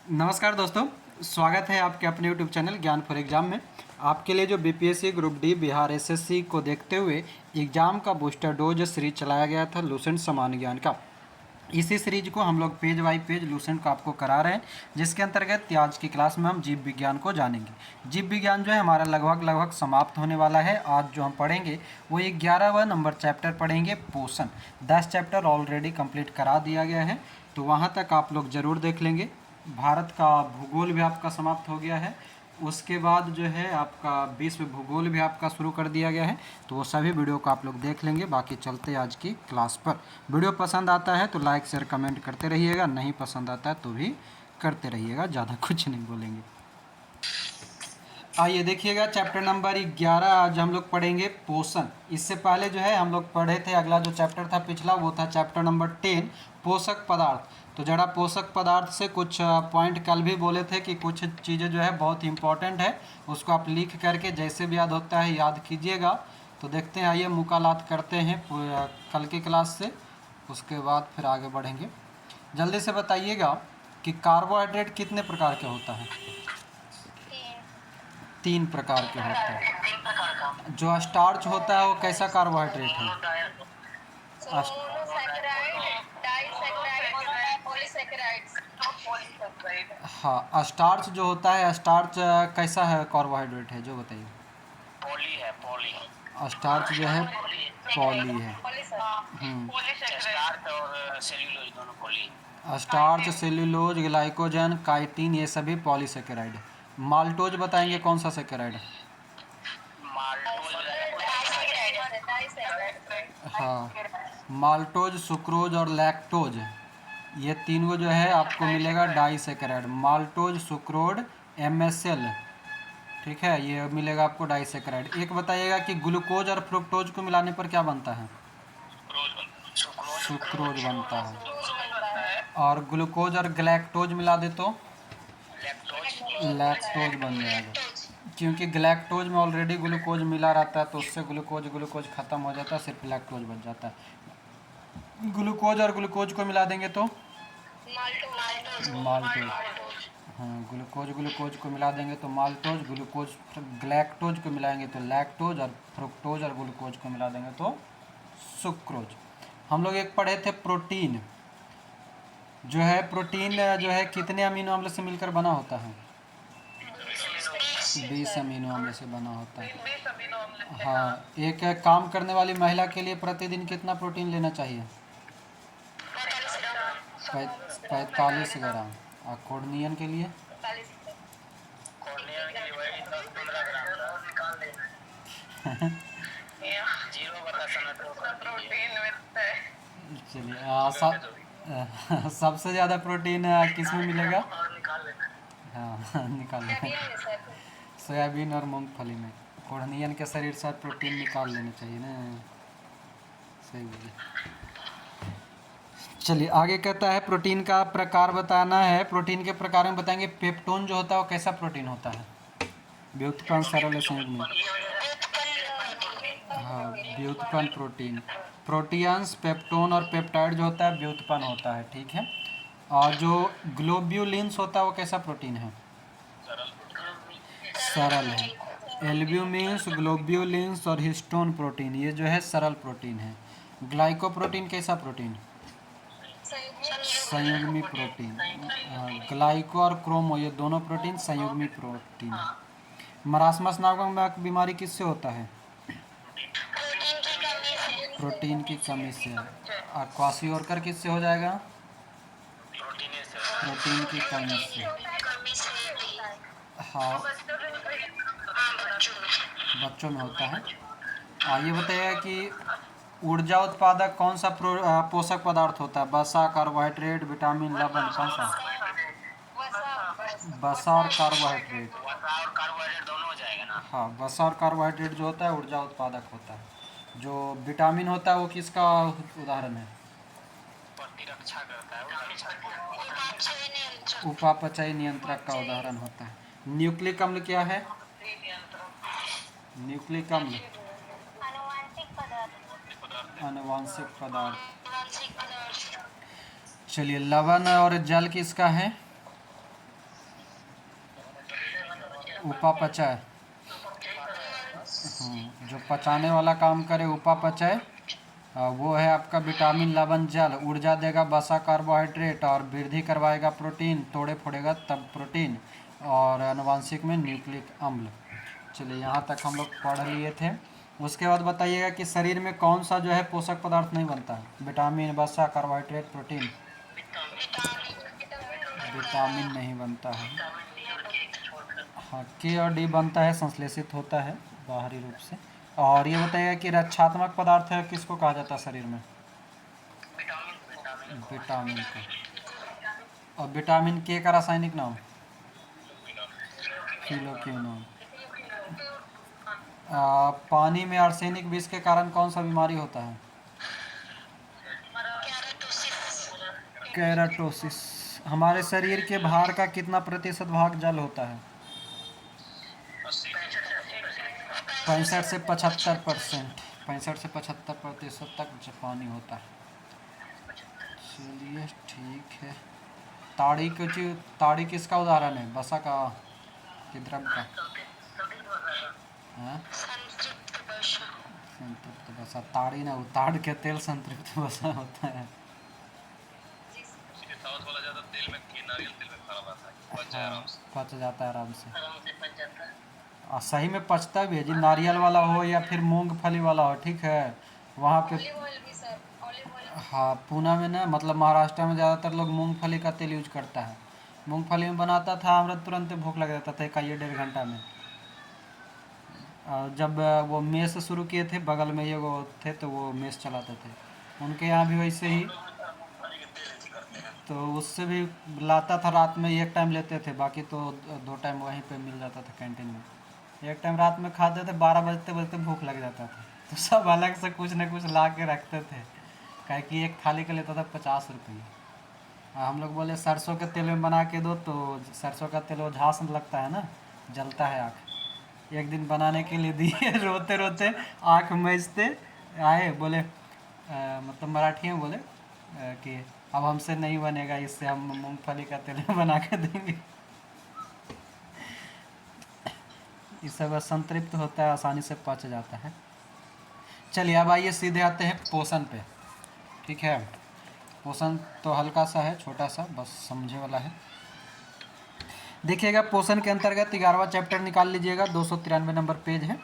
नमस्कार दोस्तों, स्वागत है आपके अपने यूट्यूब चैनल ज्ञान फॉर एग्ज़ाम में। आपके लिए जो BPSC group D Bihar SSC को देखते हुए एग्ज़ाम का बूस्टर डोज सीरीज चलाया गया था लूसेंट समान ज्ञान का। इसी सीरीज को हम लोग पेज बाई पेज लूसेंट का आपको करा रहे हैं, जिसके अंतर्गत आज की क्लास में हम जीव विज्ञान को जानेंगे। जीव विज्ञान जो है हमारा लगभग समाप्त होने वाला है। आज जो हम पढ़ेंगे वो 11वां नंबर चैप्टर पढ़ेंगे, पोषण। 10 चैप्टर ऑलरेडी कंप्लीट करा दिया गया है, तो वहाँ तक आप लोग ज़रूर देख लेंगे। भारत का भूगोल भी आपका समाप्त हो गया है। उसके बाद जो है आपका विश्व भूगोल भी आपका शुरू कर दिया गया है, तो वो सभी वीडियो को आप लोग देख लेंगे। बाकी चलते आज की क्लास पर। वीडियो पसंद आता है तो लाइक शेयर कमेंट करते रहिएगा, नहीं पसंद आता है तो भी करते रहिएगा, ज़्यादा कुछ नहीं बोलेंगे। आइए देखिएगा चैप्टर नंबर 11 आज हम लोग पढ़ेंगे, पोषण। इससे पहले जो है हम लोग पढ़े थे, अगला जो चैप्टर था पिछला वो था चैप्टर नंबर 10, पोषक पदार्थ। तो जरा पोषक पदार्थ से कुछ पॉइंट कल भी बोले थे कि कुछ चीज़ें जो है बहुत इंपॉर्टेंट है, उसको आप लिख करके जैसे भी याद होता है याद कीजिएगा। तो देखते हैं, आइए मुकालात करते हैं कल की क्लास से, उसके बाद फिर आगे बढ़ेंगे। जल्दी से बताइएगा कि कार्बोहाइड्रेट कितने प्रकार के होता है? 3 प्रकार के होता है। जो स्टार्च होता है वो कैसा कार्बोहाइड्रेट है? हाँ, स्टार्च जो होता है, स्टार्च कैसा है कार्बोहाइड्रेट है, जो बताइए। पॉली है, पॉली। स्टार्च जो है पॉली है। स्टार्च और सेल्यूलोज दोनों poly. Starch, cellulose, glycogen, chitin, ये सभी पॉलीसेकेराइड है। माल्टोज बताएंगे कौन सा सेकेराइड है? हाँ, माल्टोज, सुक्रोज और लैक्टोज, ये तीनों जो है आपको मिलेगा डाइसेकेराइड। माल्टोज, सुक्रोज, MSL, ठीक है, ये मिलेगा आपको डाइसेकेराइड। एक बताइएगा कि ग्लूकोज और फ्रुक्टोज को मिलाने पर क्या बनता है? सुक्रोज बनता है। और ग्लूकोज और ग्लैक्टोज मिला दे तो लैक्टोज बन जाएगा, क्योंकि ग्लैक्टोज में ऑलरेडी ग्लूकोज मिला रहता है, तो उससे ग्लूकोज ख़त्म हो जाता है, सिर्फ लैक्टोज बच जाता है। ग्लूकोज और ग्लूकोज को मिला देंगे तो माल्टोज। हाँ, ग्लूकोज को मिला देंगे तो माल्टोज, ग्लूकोज ग्लैक्टोज को मिलाएंगे तो लैक्टोज, और फ्रुक्टोज और ग्लूकोज को मिला देंगे तो सुक्रोज। हम लोग एक पढ़े थे प्रोटीन, जो है प्रोटीन जो है कितने अमीनो अम्ल से मिलकर बना होता है? 20 अमीनो अम्ल से बना होता है। हाँ, एक काम करने वाली महिला के लिए प्रतिदिन कितना प्रोटीन लेना चाहिए? 45 ग्राम। और कोर्नियन के लिए? चलिए, सबसे ज़्यादा प्रोटीन किस में मिलेगा? हाँ निकाल लें, सोयाबीन और मूंगफली में। कोर्नियन के शरीर से प्रोटीन निकाल लेना चाहिए ना, सही बोलिए। चलिए आगे कहता है प्रोटीन का प्रकार बताना है। प्रोटीन के प्रकार में बताएंगे, पेप्टोन जो होता है वो कैसा प्रोटीन होता है? व्युत्पन्न, सरल, संयुग्मित। हाँ, व्युत्पन्न प्रोटीन। प्रोटियंस, पेप्टोन और पेप्टाइड जो होता है व्युत्पन्न होता है, ठीक है। और जो ग्लोब्यूलिन्स होता है वो कैसा प्रोटीन है? सरल है। एल्ब्यूमिन्स, ग्लोब्यूलिन्स और हिस्टोन प्रोटीन, ये जो है सरल प्रोटीन है। ग्लाइकोप्रोटीन कैसा प्रोटीन? संयुग्मी प्रोटीन। ग्लाइको और क्रोमो, ये दोनों प्रोटीन संयुग्मी प्रोटीन है। मरासमस नामक बीमारी किससे होता है? प्रोटीन की कमी से। और क्वाशियोरकर किससे हो जाएगा? प्रोटीन की कमी से। हाँ, बच्चों में होता है। ये बताइए कि ऊर्जा उत्पादक कौन सा पोषक पदार्थ होता है? वसा, कार्बोहाइड्रेट, विटामिन, लवण, कौन सा? वसा और कार्बोहाइड्रेट। दोनों हो जाएगा ना। हाँ, वसा और कार्बोहाइड्रेट जो होता है ऊर्जा उत्पादक होता है। जो विटामिन होता है वो किसका उदाहरण है? प्रतिरक्षा करता है, उपापचय नियंत्रक का उदाहरण होता है। न्यूक्लिक अम्ल क्या है? न्यूक्लिक अम्ल आनुवांशिक पदार्थ। चलिए, लवण और जल किसका है? उपापचय। जो पचाने वाला काम करे उपापचय, वो है आपका विटामिन लवण जल, ऊर्जा देगा वसा कार्बोहाइड्रेट, और वृद्धि करवाएगा प्रोटीन, तोड़े फोड़ेगा तब प्रोटीन, और आनुवांशिक में न्यूक्लिक अम्ल। चलिए यहाँ तक हम लोग पढ़ लिए थे। उसके बाद बताइएगा कि शरीर में कौन सा जो है पोषक पदार्थ नहीं बनता है? विटामिन, वसा, कार्बोहाइड्रेट, प्रोटीन। विटामिन नहीं बनता है। हाँ, के और डी बनता है, संश्लेषित होता है बाहरी रूप से। और ये बताइएगा कि रक्षात्मक पदार्थ है किसको कहा जाता है शरीर में? विटामिन को। और विटामिन के का रासायनिक नाम? फिलोक्विनोन। पानी में आर्सेनिक विष के कारण कौन सा बीमारी होता है? केराटोसिस। हमारे शरीर के भार का कितना प्रतिशत भाग जल होता है? 65 से 75%। 65 से 75% तक पानी होता है। चलिए ठीक है। ताड़ी किसका उदाहरण है? वसा का कि द्रव का? हाँ? संतृप्त वसा। ताड़ी ना, ताड़ के तेल संतृप्त वसा होता है। हाँ, पच जाता है आराम से। और सही में पचता भी है जी, नारियल वाला हो या फिर मूंगफली वाला हो, ठीक है। वहाँ पे हाँ, पूना में ना, मतलब महाराष्ट्र में ज़्यादातर लोग मूंगफली का तेल यूज करता है। मूंगफली में बनाता था अमृत, तुरंत भूख लग जाता था, एक आइए 1.5 घंटा में। जब वो मेस शुरू किए थे, बगल में ये वो थे तो वो मेस चलाते थे, उनके यहाँ भी वैसे ही। तो उससे भी लाता था, रात में एक टाइम लेते थे, बाकी तो 2 टाइम वहीं पे मिल जाता था कैंटीन में। एक टाइम रात में खाते थे, 12 बजते बजते भूख लग जाता था, तो सब अलग से कुछ न कुछ ला के रखते थे, काहे कि एक थाली का लेता था 50 रुपये। हम लोग बोले सरसों के तेल में बना के दो, तो सरसों का तेल वो झांस लगता है ना, जलता है आँख। एक दिन बनाने के लिए दिए, रोते रोते आँख मचते आए, बोले मतलब मराठी में बोले कि अब हमसे नहीं बनेगा, इससे हम मूंगफली का तेल बना के देंगे। इससे वह संतृप्त होता है, आसानी से पच जाता है। चलिए अब आइए सीधे आते हैं पोषण पे, ठीक है। पोषण तो हल्का सा है, छोटा सा, बस समझे वाला है। देखिएगा पोषण के अंतर्गत 11वां चैप्टर निकाल लीजिएगा, 293 नंबर पेज है,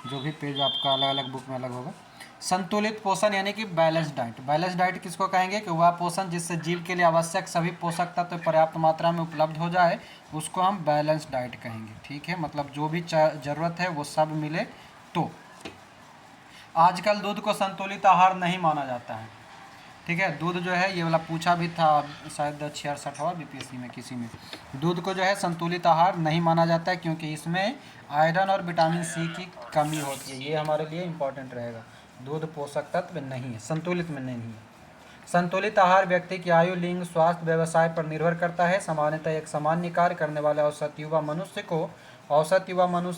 जो भी पेज आपका अलग अलग बुक में अलग होगा। संतुलित पोषण यानी कि बैलेंस डाइट। बैलेंस डाइट किसको कहेंगे? कि वह पोषण जिससे जीव के लिए आवश्यक सभी पोषक तत्व पर्याप्त मात्रा में उपलब्ध हो जाए, उसको हम बैलेंस डाइट कहेंगे, ठीक है। मतलब जो भी ज़रूरत है वो सब मिले। तो आजकल दूध को संतुलित आहार नहीं माना जाता है, ठीक है। दूध जो है, ये वाला पूछा भी था शायद 66वां बीपीएससी में किसी में। दूध को जो है संतुलित आहार नहीं माना जाता है, क्योंकि इसमें आयरन और विटामिन सी की कमी होती है। ये हमारे लिए इम्पॉर्टेंट रहेगा। दूध पोषक तत्व नहीं है, संतुलित में नहीं है। संतुलित आहार व्यक्ति की आयु, लिंग, स्वास्थ्य, व्यवसाय पर निर्भर करता है। सामान्यतः एक सामान्य कार्य करने वाले औसत युवा मनुष्य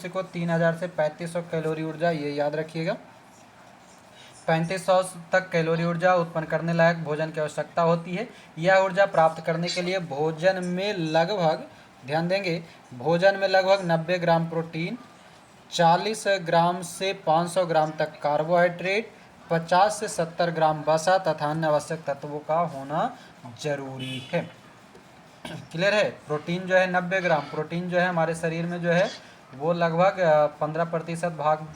को 3000 से 3500 कैलोरी ऊर्जा, ये याद रखिएगा, 3500 तक कैलोरी ऊर्जा उत्पन्न करने लायक भोजन की आवश्यकता होती है। यह ऊर्जा प्राप्त करने के लिए भोजन में लगभग, ध्यान देंगे, भोजन में लगभग 90 ग्राम प्रोटीन, 40 ग्राम से 500 ग्राम तक कार्बोहाइड्रेट, 50 से 70 ग्राम वसा तथा अन्य आवश्यक तत्वों का होना जरूरी है। क्लियर है? प्रोटीन जो है 90 ग्राम प्रोटीन जो है हमारे शरीर में जो है वो लगभग 15% भाग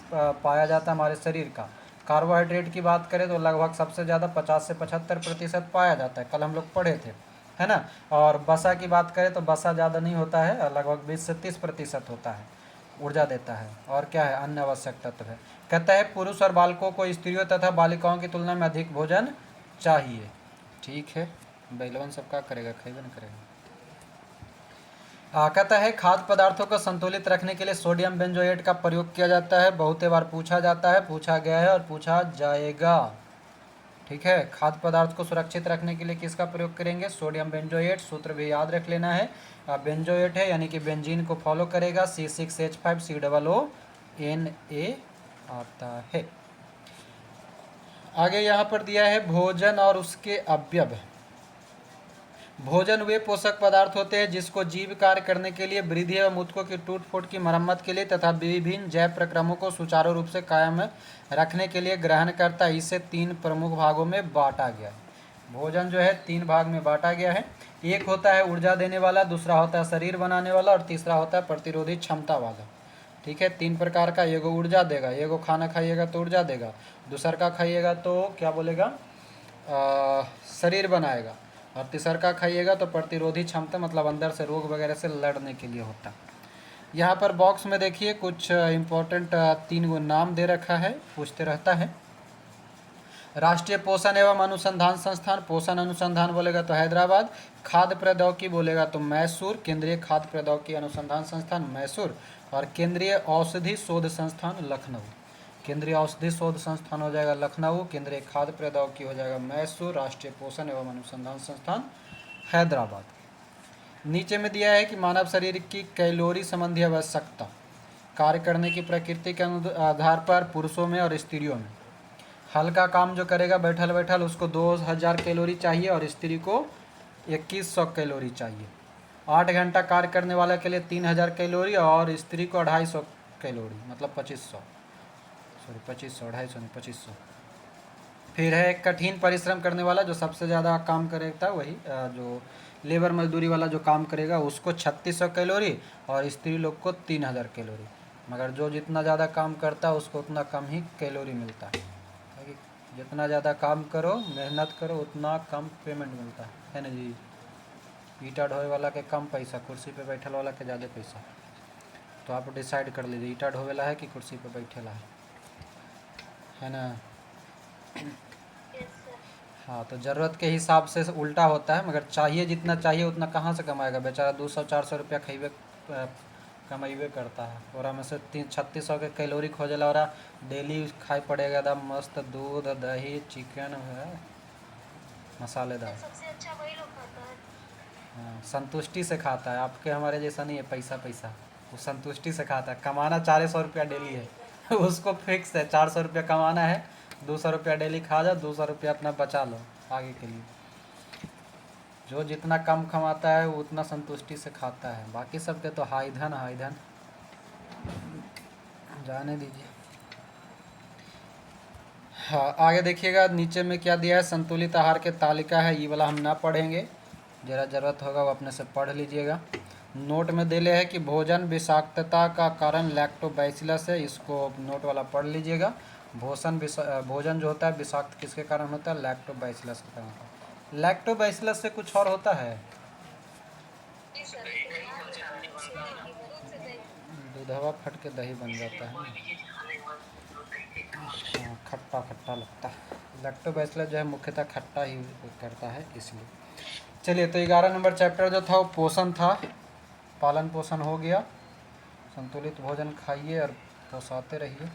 पाया जाता है हमारे शरीर का। कार्बोहाइड्रेट की बात करें तो लगभग सबसे ज़्यादा 50 से 75% पाया जाता है, कल हम लोग पढ़े थे, है ना। और वसा की बात करें तो वसा ज़्यादा नहीं होता है, लगभग 20 से 30% होता है, ऊर्जा देता है। और क्या है? अन्य आवश्यक तत्व है। कहता है पुरुष और बालकों को स्त्रियों तथा बालिकाओं की तुलना में अधिक भोजन चाहिए, ठीक है। बैलवन सब क्या करेगा? खेबे न करेगा। कहता है खाद्य पदार्थों को संतुलित रखने के लिए सोडियम बेंजोएट का प्रयोग किया जाता है। बहुत बार पूछा जाता है, पूछा गया है और पूछा जाएगा, ठीक है। खाद्य पदार्थ को सुरक्षित रखने के लिए किसका प्रयोग करेंगे? Sodium benzoate. सूत्र भी याद रख लेना है, बेंजोएट है यानी कि बेंजीन को फॉलो करेगा, C6H5COONA आता है। आगे यहाँ पर दिया है भोजन और उसके अवयव। भोजन वे पोषक पदार्थ होते हैं जिसको जीव कार्य करने के लिए, वृद्धि एवं ऊतकों की टूट फूट की मरम्मत के लिए तथा विभिन्न जैव प्रक्रमों को सुचारू रूप से कायम रखने के लिए ग्रहण करता है। इसे 3 प्रमुख भागों में बांटा गया है। भोजन जो है 3 भाग में बांटा गया है। एक होता है ऊर्जा देने वाला, दूसरा होता है शरीर बनाने वाला और तीसरा होता है प्रतिरोधी क्षमता वाला। ठीक है, 3 प्रकार का। एगो ऊर्जा देगा, एगो खाना खाइएगा तो ऊर्जा देगा, दूसर का खाइएगा तो क्या बोलेगा, शरीर बनाएगा, और तीसर का खाइएगा तो प्रतिरोधी क्षमता, मतलब अंदर से रोग वगैरह से लड़ने के लिए होता है। यहाँ पर बॉक्स में देखिए कुछ इम्पोर्टेंट 3 गो नाम दे रखा है, पूछते रहता है। राष्ट्रीय पोषण एवं अनुसंधान संस्थान, पोषण अनुसंधान बोलेगा तो हैदराबाद, खाद्य प्रौद्योगिकी बोलेगा तो मैसूर, केंद्रीय खाद्य प्रौद्योगिकी अनुसंधान संस्थान मैसूर, और केंद्रीय औषधि शोध संस्थान लखनऊ। केंद्रीय औषधि शोध संस्थान हो जाएगा लखनऊ, केंद्रीय खाद्य प्रौद्योगिकी हो जाएगा मैसूर, राष्ट्रीय पोषण एवं अनुसंधान संस्थान हैदराबाद। नीचे में दिया है कि मानव शरीर की कैलोरी संबंधी आवश्यकता कार्य करने की प्रकृति के आधार पर पुरुषों में और स्त्रियों में। हल्का काम जो करेगा बैठल बैठल उसको 2000 कैलोरी चाहिए और स्त्री को 2100 कैलोरी चाहिए। 8 घंटा कार्य करने वाला के लिए 3000 कैलोरी और स्त्री को 250 कैलोरी, मतलब 2500, सॉरी 2500, 250 नहीं 2500। फिर है कठिन परिश्रम करने वाला, जो सबसे ज़्यादा काम करेगा वही जो लेबर मजदूरी वाला जो काम करेगा उसको 3600 कैलोरी और स्त्री लोग को 3000 कैलोरी। मगर जो जितना ज़्यादा काम करता है उसको उतना कम ही कैलोरी मिलता है। जितना ज़्यादा काम करो, मेहनत करो, उतना कम पेमेंट मिलता है ना जी। ईटा ढोए वाला के कम पैसा, कुर्सी पे बैठल वाला के ज़्यादा पैसा। तो आप डिसाइड कर लीजिए ईटा ढोए वाला है कि कुर्सी पे बैठेला है ना। हाँ, तो ज़रूरत के हिसाब से उल्टा होता है, मगर चाहिए जितना चाहिए उतना कहाँ से कमाएगा बेचारा। 200-400 रुपया खइबे कमाइबे करता है, और में से 3600 के कैलोरी खोजेला और डेली खाए पड़ेगा एकदम मस्त दूध दही चिकन है मसालेदार। सबसे अच्छा वही लोग खाता है। हाँ, संतुष्टि से खाता है। आपके हमारे जैसा नहीं है पैसा पैसा, वो संतुष्टि से खाता है। कमाना 400 रुपया डेली है उसको फिक्स है 400 रुपया कमाना है, 200 रुपया डेली खा जाओ, 200 रुपया अपना बचा लो आगे के लिए। जो जितना कम कमाता है वो उतना संतुष्टि से खाता है। बाकी सबके तो हाई धन जाने दीजिए। हाँ, आगे देखिएगा नीचे में क्या दिया है, संतुलित आहार के तालिका है। ये वाला हम ना पढ़ेंगे, जरा ज़रूरत होगा वो अपने से पढ़ लीजिएगा। नोट में दिले है कि भोजन विषाक्तता का कारण लैक्टोबैसिलस है, इसको नोट वाला पढ़ लीजिएगा। भोजन जो होता है विषाक्त किसके कारण होता है, लैक्टोबैसिलस के कारण होता है। लैक्टोबैसिलस से कुछ और होता है, नहीं सर, दूध से दही। दूधवा फट के दही बन जाता है ना। हाँ, खट्टा खट्टा लगता है। लैक्टोबैसिलस जो है मुख्यतः खट्टा ही करता है, इसलिए। चलिए, तो 11 नंबर चैप्टर जो था वो पोषण था, पालन पोषण हो गया। संतुलित भोजन खाइए और पोसाते रहिए।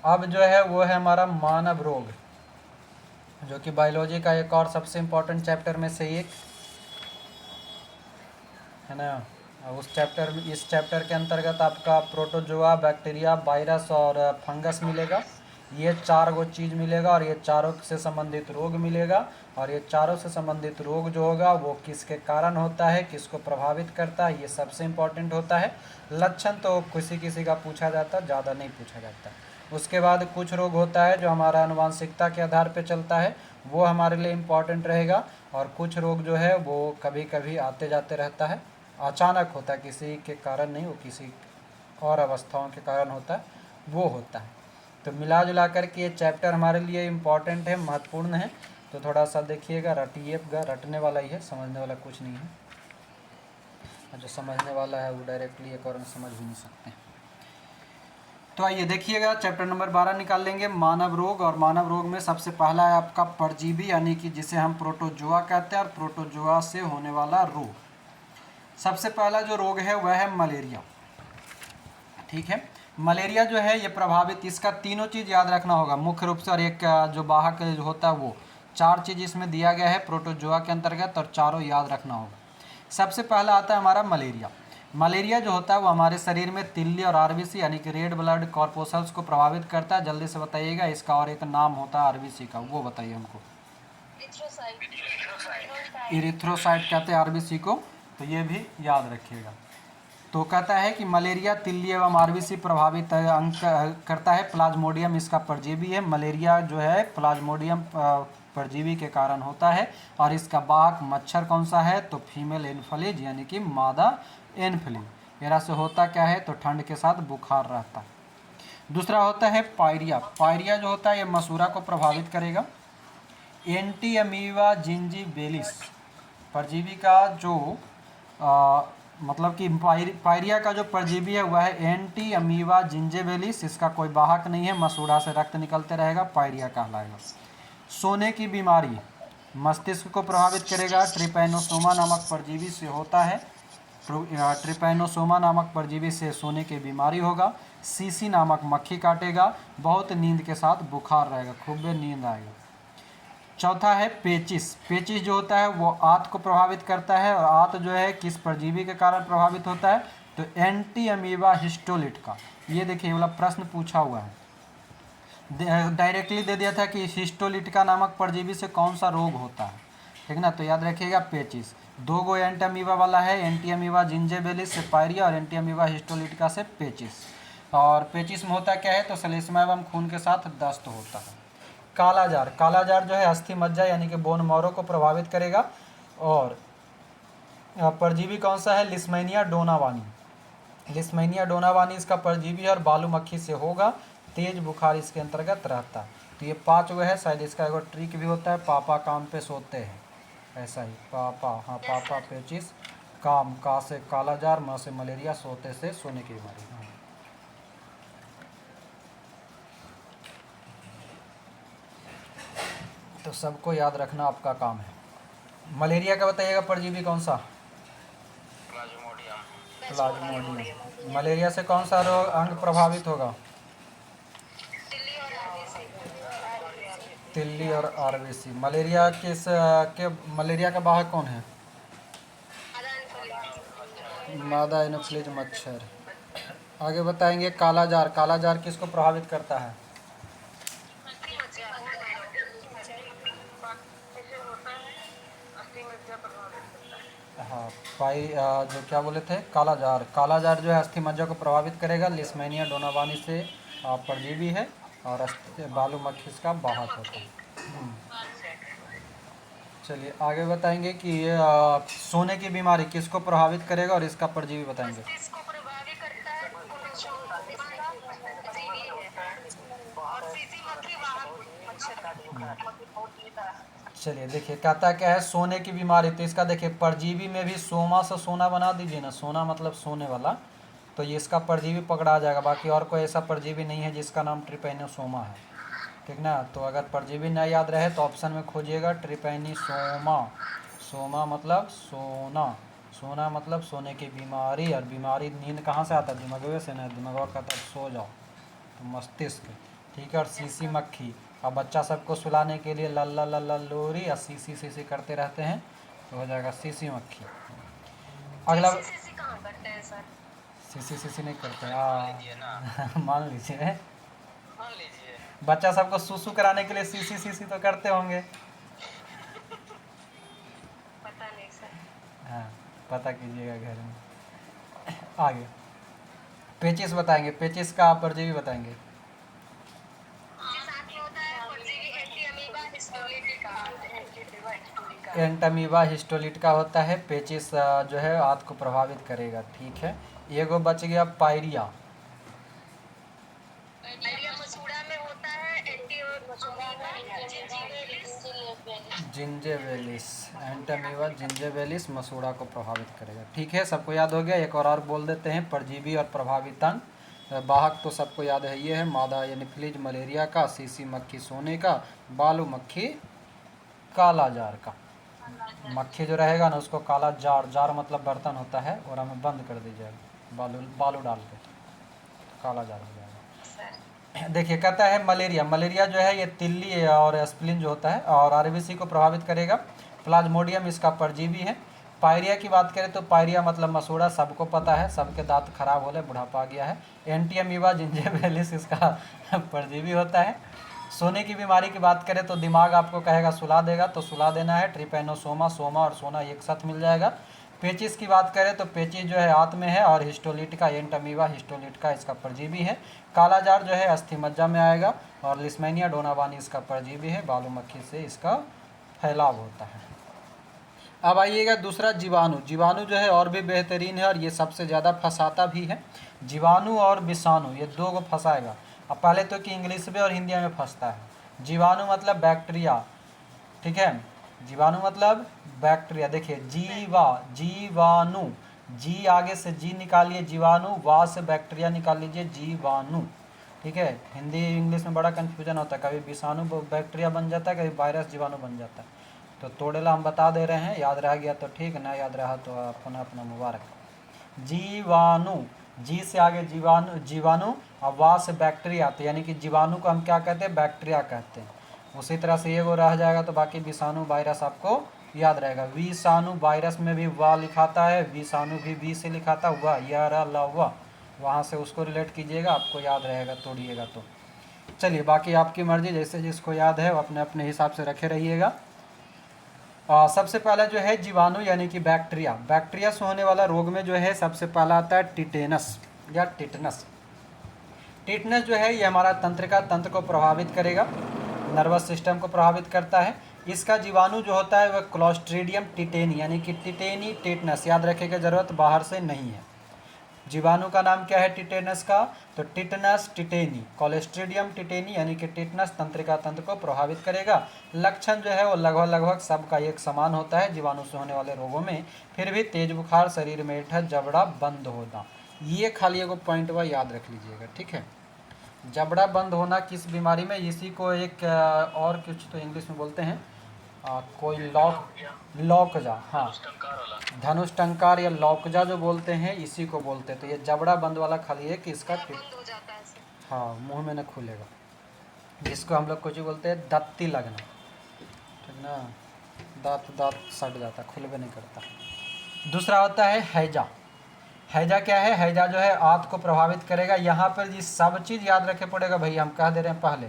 अब जो है वो है हमारा मानव रोग, जो कि बायोलॉजी का एक और सबसे इम्पोर्टेंट चैप्टर में से एक है ना। इस चैप्टर के अंतर्गत आपका प्रोटोजोआ, बैक्टीरिया, वायरस और फंगस मिलेगा। ये 4 गो चीज़ मिलेगा और ये चारों से संबंधित रोग मिलेगा। और ये चारों से संबंधित रोग जो होगा वो किसके कारण होता है, किसको प्रभावित करता है, ये सबसे इम्पोर्टेंट होता है। लक्षण तो किसी किसी का पूछा जाता है, ज़्यादा नहीं पूछा जाता। उसके बाद कुछ रोग होता है जो हमारा आनुवांशिकता के आधार पर चलता है, वो हमारे लिए इम्पॉर्टेंट रहेगा। और कुछ रोग जो है वो कभी कभी आते जाते रहता है, अचानक होता है, किसी के कारण नहीं, वो किसी और अवस्थाओं के कारण होता है, वो होता है। तो मिला जुला कर के ये चैप्टर हमारे लिए इम्पॉर्टेंट है, महत्वपूर्ण है। तो थोड़ा सा देखिएगा, रटिएगा, रटने वाला ही है, समझने वाला कुछ नहीं है। और जो समझने वाला है वो डायरेक्टली एक और में समझ भी नहीं सकते। तो आइए देखिएगा, चैप्टर नंबर 12 निकाल लेंगे, मानव रोग। और मानव रोग में सबसे पहला है आपका परजीवी, यानी कि जिसे हम प्रोटोजोआ कहते हैं, और प्रोटोजोआ से होने वाला रोग। सबसे पहला जो रोग है वह है मलेरिया। ठीक है, मलेरिया जो है ये प्रभावित, इसका तीनों चीज़ याद रखना होगा मुख्य रूप से, और एक जो वाहक होता है वो 4 चीज़ इसमें दिया गया है प्रोटोजोआ के अंतर्गत, और चारों याद रखना होगा। सबसे पहला आता है हमारा मलेरिया। मलेरिया जो होता है वो हमारे शरीर में तिल्ली और आरबीसी यानी कि रेड ब्लड कॉर्पोसल्स को प्रभावित करता है। जल्दी से बताइएगा, इसका और एक नाम होता है आरबीसी का, वो बताइए हमको। एरिथ्रोसाइट। इरिथ्रोसाइट कहते हैं आरबीसी को, तो ये भी याद रखिएगा। तो कहता है कि मलेरिया तिल्ली एवं आरबीसी प्रभावित अंग करता है। प्लाज्मोडियम इसका परजीवी है। मलेरिया जो है प्लाज्मोडियम परजीवी के कारण होता है। और इसका वाहक मच्छर कौन सा है, तो फीमेल एनफ्लूएंजा यानी कि मादा एनफ्लूएंजा। एरा से होता क्या है, तो ठंड के साथ बुखार रहता है। दूसरा होता है पायरिया। पायरिया जो होता है ये मसूड़ा को प्रभावित करेगा। एंटी अमीबा जिंजीबेलिस परजीवी का जो मतलब कि पायरिया का जो परजीवी है वह है एंटी अमीबा जिंजीबेलिस। इसका कोई वाहक नहीं है, मसूड़ा से रक्त निकलते रहेगा, पायरिया कहलाएगा। सोने की बीमारी मस्तिष्क को प्रभावित करेगा। ट्रिपैनोसोमा नामक परजीवी से होता है। ट्रिपैनोसोमा नामक परजीवी से सोने की बीमारी होगा। सीसी नामक मक्खी काटेगा। बहुत नींद के साथ बुखार रहेगा, खूब नींद आएगा। चौथा है पेचिस। पेचिस जो होता है वो आंत को प्रभावित करता है। और आंत जो है किस परजीवी के कारण प्रभावित होता है, तो एंटी अमीबा हिस्टोलिट का। ये देखिए वाला प्रश्न पूछा हुआ है, डायरेक्टली दे दिया था कि हिस्टोलिटिका नामक परजीवी से कौन सा रोग होता है, ठीक ना। तो याद रखिएगा पेचिस। 2 गो एंटी अमीबा वाला है, एंटी अमीबा जिंजेबेलिस से पायरिया और एंटी अमीबा हिस्टोलिटिका से पेचिस। और पेचिस में होता क्या है, तो श्लेष्मा एवं खून के साथ दस्त होता है। कालाजार। कालाजार जो है अस्थि मज्जा यानी कि बोन मैरो को प्रभावित करेगा। और परजीवी कौन सा है, लिस्मेनिया डोनावानी। लिस्मेनिया डोनावानी इसका परजीवी है और बालू मक्खी से होगा। तेज बुखार इसके अंतर्गत रहता है। तो ये 5 है। शायद इसका एक ट्रिक भी होता है, पापा काम पे सोते हैं, ऐसा ही पापा, हाँ पापा पेचिस, काम का से कालाजार, माँ से मलेरिया, सोते से सोने की बीमारी। हाँ। तो सबको याद रखना आपका काम है। मलेरिया का बताइएगा परजीवी कौन सा, प्लाज्मोडियम। मलेरिया से कौन सा रोग अंग प्रभावित होगा, तिल्ली और आरबीसी। मलेरिया के मलेरिया का वाहक कौन है, मादा एनोफ्लिज मच्छर। आगे बताएंगे कालाजार। कालाजार किसको प्रभावित करता है, हाँ जो क्या बोले थे, कालाजार। कालाजार जो है अस्थि मज्जा को प्रभावित करेगा। लिस्मेनिया डोनावानी से परजीवी है और बालू मक्खी इसका वाहक होता है। चलिए आगे बताएंगे कि ये सोने की बीमारी किसको प्रभावित करेगा और इसका परजीवी बताएंगे। चलिए देखिए कहता क्या है, सोने की बीमारी। तो इसका देखिए परजीवी में भी सोमा से सोना बना दीजिए ना, सोना मतलब सोने वाला, तो ये इसका परजीवी पकड़ा जाएगा। बाकी और कोई ऐसा परजीवी नहीं है जिसका नाम ट्रिपैनोसोमा है, ठीक ना। तो अगर परजीवी ना याद रहे तो ऑप्शन में खोजिएगा ट्रिपैनिसोमा। सोमा मतलब सोना, सोना मतलब सोने की बीमारी। और बीमारी नींद कहाँ से आता है, दिमाग से ना, दिमाग कहता है सो जाओ, तो मस्तिष्क, ठीक है। और सीसी मक्खी, अब बच्चा सबको सुलाने के लिए लल्ला लल्ला लोरी या सीसी सीसी करते रहते हैं, तो हो जाएगा सीसी मक्खी। अगला सीसी सीसी नहीं करते, मान लीजिए बच्चा सबको सुसु कराने के लिए सीसी सीसी तो करते होंगे, पता नहीं सर। हाँ पता कीजिएगा घर में। आगे पेचिस बताएंगे, पेचिस का परजीवी बताएंगे। एंटमीबा हिस्टोलिटिका होता है। पेचिस जो है आंत को प्रभावित करेगा, ठीक है। एगो बच गया पायरिया। जिंजेबेलिस, एंटमीबा जिंजेबेलिस मसूड़ा को प्रभावित करेगा, ठीक है। सबको याद हो गया। एक और बोल देते हैं, परजीवी और प्रभावित अंग। वाहक तो सबको याद है, ये है मादा एनोफ्लिज मलेरिया का, सीसी मक्खी सोने का, बालू मक्खी कालाजार का। मक्खी जो रहेगा ना उसको काला जार, जार मतलब बर्तन होता है, और हमें बंद कर दीजिएगा बालू बालू डाल के, काला जार हो जाएगा। देखिए कहता है मलेरिया। मलेरिया जो है ये तिल्ली और स्प्लिन जो होता है और आरबीसी को प्रभावित करेगा। प्लाज्मोडियम इसका परजीवी है। पायरिया की बात करें तो पायरिया मतलब मसूड़ा, सबको पता है, सबके दांत खराब हो रहे, बुढ़ापा आ गया है। एंटी अमीबा जिंजेबेलिस इसका परजीवी होता है। सोने की बीमारी की बात करें तो दिमाग आपको कहेगा सुला देगा, तो सुला देना है। ट्रिपेनोसोमा, सोमा और सोना एक साथ मिल जाएगा। पेचिस की बात करें तो पेचिस जो है आंत में है, और हिस्टोलिटिका एंटमीबा हिस्टोलिटिका इसका परजीवी है। काला जार जो है अस्थि मज्जा में आएगा, और लिस्मेनिया डोनावानी इसका परजीवी है, बालू मक्खी से इसका फैलाव होता है। अब आइएगा दूसरा जीवाणु। जीवाणु जो है और भी बेहतरीन है, और ये सबसे ज़्यादा फंसाता भी है। जीवाणु और विषाणु ये दो को फंसाएगा। अब पहले तो कि इंग्लिश में और हिंदी में फंसता है। जीवाणु मतलब बैक्टीरिया, ठीक है। जीवाणु मतलब बैक्टीरिया। देखिए जीवाणु, जी आगे से जी निकालिए, जीवाणु, वा से बैक्टीरिया निकाल लीजिए, जीवाणु, ठीक है। हिंदी इंग्लिश में बड़ा कन्फ्यूजन होता है, कभी विषाणु बैक्टीरिया बन जाता है, कभी वायरस जीवाणु बन जाता है। तो तोड़ेला हम बता दे रहे हैं, याद रह गया तो ठीक, ना याद रहा तो अपना अपना मुबारक। जीवाणु, जी से आगे जीवाणु, और वा से बैक्टीरिया, तो यानी कि जीवाणु को हम क्या कहते हैं, बैक्टीरिया कहते हैं। उसी तरह से ये वो रह जाएगा, तो बाकी विषाणु वायरस आपको याद रहेगा। विषाणु वायरस में भी वा लिखाता है, विषाणु भी वी से लिखाता हुआ, या वा, वहाँ से उसको रिलेट कीजिएगा, आपको याद रहेगा, तोड़िएगा तो। चलिए बाकी आपकी मर्जी, जैसे जिसको याद है वो अपने अपने हिसाब से रखे रहिएगा। सबसे पहला जो है जीवाणु यानी कि बैक्टीरिया। बैक्टीरिया से होने वाला रोग में जो है सबसे पहला आता है टिटेनस या टिटनस। टिटनस जो है ये हमारा तंत्रिका तंत्र को प्रभावित करेगा, नर्वस सिस्टम को प्रभावित करता है। इसका जीवाणु जो होता है वह क्लोस्ट्रीडियम टिटेनी यानी कि टिटेनी टिटनस, याद रखने की जरूरत बाहर से नहीं है। जीवाणु का नाम क्या है टिटेनस का, तो टिटनस टिटेनी, कोलेस्ट्रीडियम टिटेनी यानी कि टिटनस तंत्रिका तंत्र को प्रभावित करेगा। लक्षण जो है वो लगभग सबका एक समान होता है जीवाणु से होने वाले रोगों में। फिर भी तेज बुखार, शरीर में ऐंठन, जबड़ा बंद होना, ये खाली एगो पॉइंट वह याद रख लीजिएगा, ठीक है। जबड़ा बंद होना किस बीमारी में, इसी को एक और कुछ तो इंग्लिश में बोलते हैं, कोई लौकजा, हाँ, धनुष टंकार या लौकजा जो बोलते हैं इसी को बोलते हैं। तो ये जबड़ा बंद वाला खाली है कि इसका बंद हो जाता है सर। हाँ, मुंह में न खुलेगा, जिसको हम लोग कुछ बोलते हैं दत्ती लगना, ठीक ना, दांत सट जाता, खुलबे नहीं करता। दूसरा होता है हैजा। हैजा क्या है, हैजा जो है आंत को प्रभावित करेगा। यहाँ पर ये सब चीज़ याद रखे पड़ेगा भैया, हम कह दे रहे हैं पहले,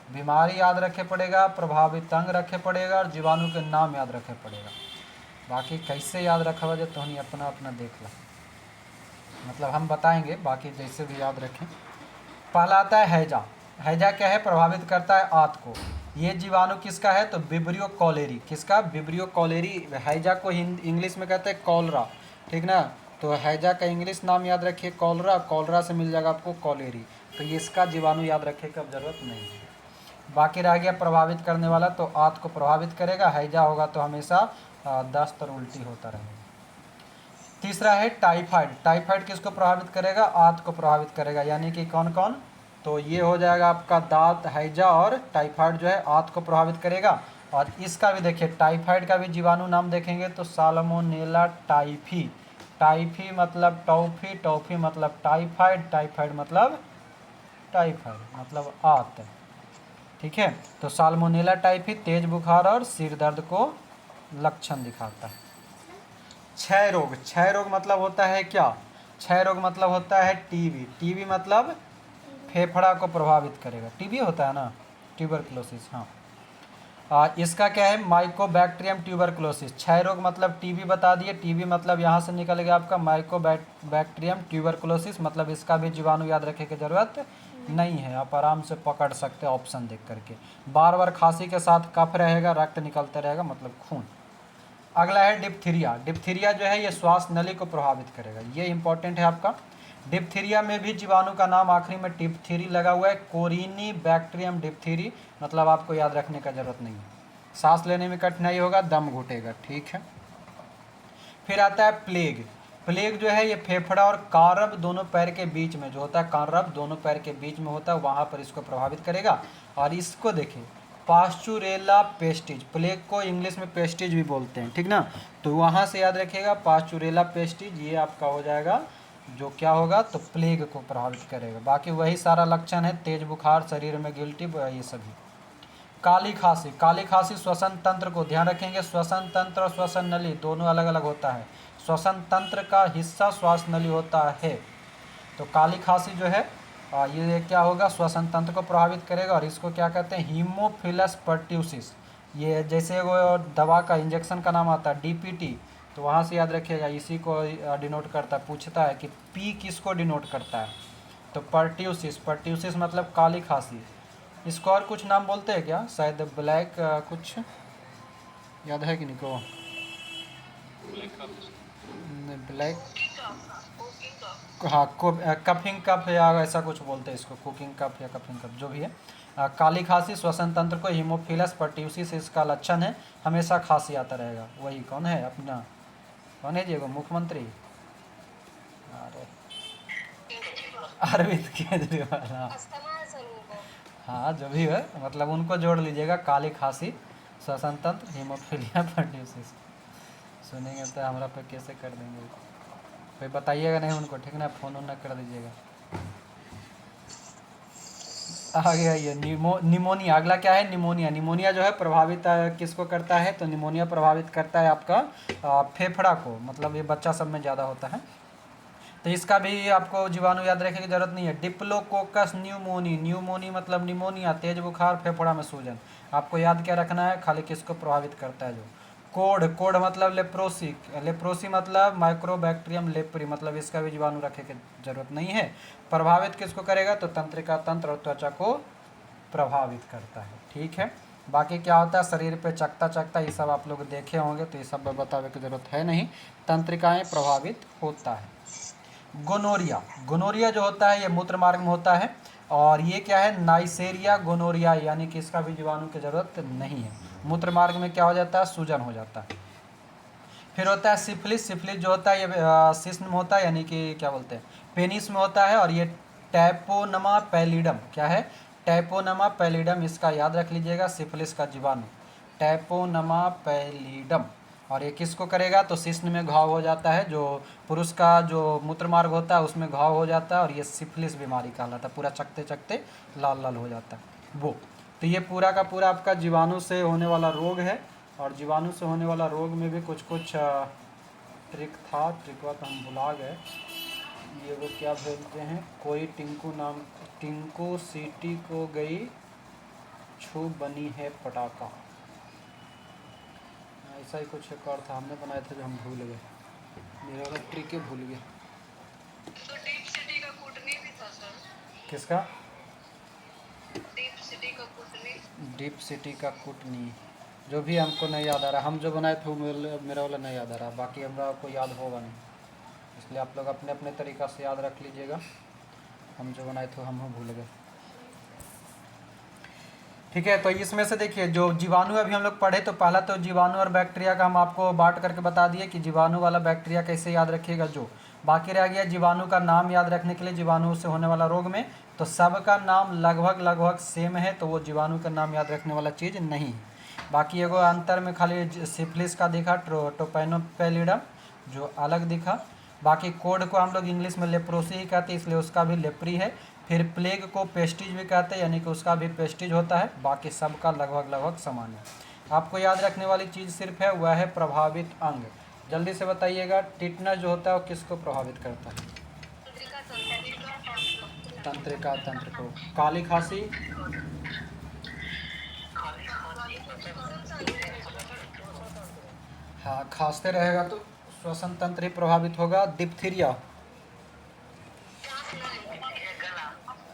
बीमारी याद रखे पड़ेगा, प्रभावित अंग रखे पड़ेगा, और जीवाणु के नाम याद रखे पड़ेगा। बाकी कैसे याद रखा हुआ तो हम अपना अपना देख ला, मतलब हम बताएंगे, बाकी जैसे भी याद रखें। पहला आता है हैजा। हैजा क्या है, प्रभावित करता है आंत को। ये जीवाणु किसका है, तो विब्रियो कॉलेरी, किसका, विब्रियो कॉलेरी। हैजा को इंग्लिश में कहते हैं कॉलरा, ठीक ना। तो हैजा का इंग्लिश नाम याद रखिए कॉलरा, कॉलरा से मिल जाएगा आपको कॉलेरी। तो ये इसका जीवाणु याद रखने की अब जरूरत नहीं है। बाकी रह गया प्रभावित करने वाला, तो आंत को प्रभावित करेगा। हैजा होगा तो हमेशा दस्त और उल्टी होता रहेगा। तीसरा है टाइफाइड। टाइफाइड किसको प्रभावित करेगा, आंत को प्रभावित करेगा, यानी कि कौन कौन, तो ये हो जाएगा आपका दांत, हैजा और टाइफाइड जो है आंत को प्रभावित करेगा। और इसका भी देखिए, टाइफाइड का भी जीवाणु नाम देखेंगे तो साल्मोनेला टाइफी। टाइफी मतलब टॉफी, टॉफी मतलब टाइफाइड, टाइफाइड मतलब टाइफाइड मतलब आंत, ठीक है। तो साल्मोनेला टाइफी तेज बुखार और सिर दर्द को लक्षण दिखाता है। क्षय रोग। क्षय रोग मतलब होता है क्या, क्षय रोग मतलब होता है टीबी। टीबी मतलब फेफड़ा को प्रभावित करेगा, टीबी होता है ना, ट्यूबरकुलोसिस, हाँ। इसका क्या है, माइकोबैक्टीरियम ट्यूबरकुलोसिस। क्षय रोग मतलब टीबी बता दिए, टीबी मतलब यहाँ से निकल गया आपका माइकोबैक्टीरियम ट्यूबरकुलोसिस, मतलब इसका भी जीवाणु याद रखने की जरूरत नहीं है, आप आराम से पकड़ सकते हैं ऑप्शन देख करके। बार बार खांसी के साथ कफ रहेगा, रक्त निकलता रहेगा, मतलब खून। अगला है डिप्थीरिया। डिप्थीरिया जो है ये श्वास नली को प्रभावित करेगा, ये इंपॉर्टेंट है आपका। डिप्थीरिया में भी जीवाणु का नाम आखिरी में डिप्थीरी लगा हुआ है, कोरिनी बैक्टीरियम डिप्थीरी, मतलब आपको याद रखने का जरूरत नहीं है। सांस लेने में कठिनाई होगा, दम घुटेगा, ठीक है। फिर आता है प्लेग। प्लेग जो है ये फेफड़ा और कारब दोनों पैर के बीच में जो होता है, कारब दोनों पैर के बीच में होता है, वहाँ पर इसको प्रभावित करेगा। और इसको देखिए पास्चुरेला पेस्टिज, प्लेग को इंग्लिश में पेस्टिज भी बोलते हैं, ठीक ना। तो वहाँ से याद रखिएगा पास्चुरेला पेस्टिज, ये आपका हो जाएगा जो क्या होगा, तो प्लेग को प्रभावित करेगा। बाकी वही सारा लक्षण है, तेज बुखार, शरीर में गिल्टी, ये सभी। काली खांसी। काली खांसी श्वसन तंत्र को ध्यान रखेंगे, श्वसन तंत्र और श्वसन नली दोनों अलग अलग होता है। श्वसन तंत्र का हिस्सा श्वास नली होता है। तो काली खांसी जो है ये क्या होगा, श्वसन तंत्र को प्रभावित करेगा। और इसको क्या कहते हैं, हीमोफिलस पर्ट्यूसिस। ये जैसे वो दवा का इंजेक्शन का नाम आता है डीपीटी, तो वहाँ से याद रखिएगा, इसी को डिनोट करता है। पूछता है कि पी किसको डिनोट करता है, तो पर्ट्यूसिस। पर्ट्यूसिस मतलब काली खांसी। इसको और कुछ नाम बोलते हैं क्या, शायद ब्लैक कुछ याद है कि नहीं को, ब्लैक, हाँ कफिंग कफ या ऐसा कुछ बोलते हैं इसको, कुकिंग कफ या कफिंग कफ, जो भी है। काली खांसी श्वसन तंत्र को हीमोफिलस पर्ट्यूसिस इसका लक्षण है, हमेशा खांसी आता रहेगा। वही कौन है अपना, कौन है जी वो मुख्यमंत्री, अरे अरविंद केजरीवाल। हाँ अस्थमा है सर उनको। हाँ जो भी है, मतलब उनको जोड़ लीजिएगा, काली खांसी, श्वसन तंत्र, हीमोफिलिया पर्ट्यूसिस। सुनेंगे तो हमारा पे कैसे कर देंगे, कोई बताइएगा नहीं उनको, ठीक ना, फ़ोन ऑन कर दीजिएगा। आगे आइए, निमोनिया। अगला क्या है, निमोनिया। निमोनिया जो है प्रभावित किसको करता है, तो निमोनिया प्रभावित करता है आपका फेफड़ा को, मतलब ये बच्चा सब में ज़्यादा होता है। तो इसका भी आपको जीवाणु याद रखने की जरूरत नहीं है। Diplococcus pneumoniae. न्यूमोनी मतलब निमोनिया, तेज बुखार, फेफड़ा में सूजन। आपको याद क्या रखना है, खाली किसको प्रभावित करता है जो। कोड। कोड मतलब लेप्रोसी। लेप्रोसी मतलब माइक्रोबैक्टीरियम लेप्री, मतलब इसका भी जीवाणु रखने की जरूरत नहीं है। प्रभावित किसको करेगा, तो तंत्रिका तंत्र और त्वचा को प्रभावित करता है, ठीक है। बाकी क्या होता है, शरीर पे चकता चकता, ये सब आप लोग देखे होंगे, तो ये सब बताने की जरूरत है नहीं। तंत्रिकाएं प्रभावित होता है। गोनोरिया। गोनोरिया जो होता है ये मूत्र मार्ग में होता है, और ये क्या है, नाइसेरिया गोनोरिया, यानी कि इसका भी जीवाणु की जरूरत नहीं है। मूत्र मार्ग में क्या हो जाता है, सूजन हो जाता है। फिर होता है सिफिलिस। सिफिलिस जो होता है ये शिश्न में होता है, यानी कि क्या बोलते हैं, पेनिस में होता है। और ये टैपोनमा पैलिडम, क्या है, टैपोनमा पैलिडम, इसका याद रख लीजिएगा, सिफिलिस का जीवाणु टैपोनमा पैलिडम। और ये किसको करेगा, तो शिश्न में घाव हो जाता है, जो पुरुष का जो मूत्र मार्ग होता है उसमें घाव हो जाता है, और ये सिफिलिस बीमारी कहलाता है, पूरा चकते चकते लाल लाल हो जाता है वो। तो ये पूरा का पूरा आपका जीवाणु से होने वाला रोग है। और जीवाणु से होने वाला रोग में भी कुछ कुछ ट्रिक था, ट्रिकवा तो हम भुला गए। ये वो क्या बोलते हैं, कोई टिंकू नाम, टिंकू सीटी को गई छू बनी है पटाखा, ऐसा ही कुछ एक और था, हमने बनाया था जो हम भूल गए, मेरा वाला ट्रिक ही भूल गया। तो डीप सिटी का कूटनी भी था सर। किसका, डीप सिटी का कूटनी। डीप सिटी का कुटनी, जो भी हमको नहीं याद आ रहा, हम जो बनाए थे वो मेरा वाला नहीं याद आ रहा, बाकी हमरा को याद होगा नहीं, इसलिए आप लोग अपने अपने तरीक़ा से याद रख लीजिएगा। हम जो बनाए थे हम भूल गए, ठीक है। तो इसमें से देखिए, जो जीवाणु अभी हम लोग पढ़े, तो पहला तो जीवाणु और बैक्टीरिया का हम आपको बांट करके बता दिए कि जीवाणु वाला बैक्टीरिया कैसे याद रखिएगा। जो बाकी रह गया जीवाणु का नाम याद रखने के लिए, जीवाणु से होने वाला रोग में, तो सबका नाम लगभग लगभग सेम है, तो वो जीवाणु का नाम याद रखने वाला चीज़ नहीं है। बाकी एगो अंतर में खाली सिफिलिस का दिखा, टोपैनोपैलिडम जो अलग दिखा। बाकी कोड को हम लोग इंग्लिश में लेप्रोसी ही कहते हैं, इसलिए उसका भी लेप्री है। फिर प्लेग को पेस्टिज भी कहते हैं, यानी कि उसका भी पेस्टिज होता है। बाकी सबका लगभग लगभग समान है। आपको याद रखने वाली चीज़ सिर्फ है, वह है प्रभावित अंग। जल्दी से बताइएगा, टिटनस जो होता है वो किसको प्रभावित करता है, तंत्रिका तंत्र को। काली खांसी, हाँ खांसते रहेगा तो श्वसन तंत्र ही प्रभावित होगा। डिप्थीरिया,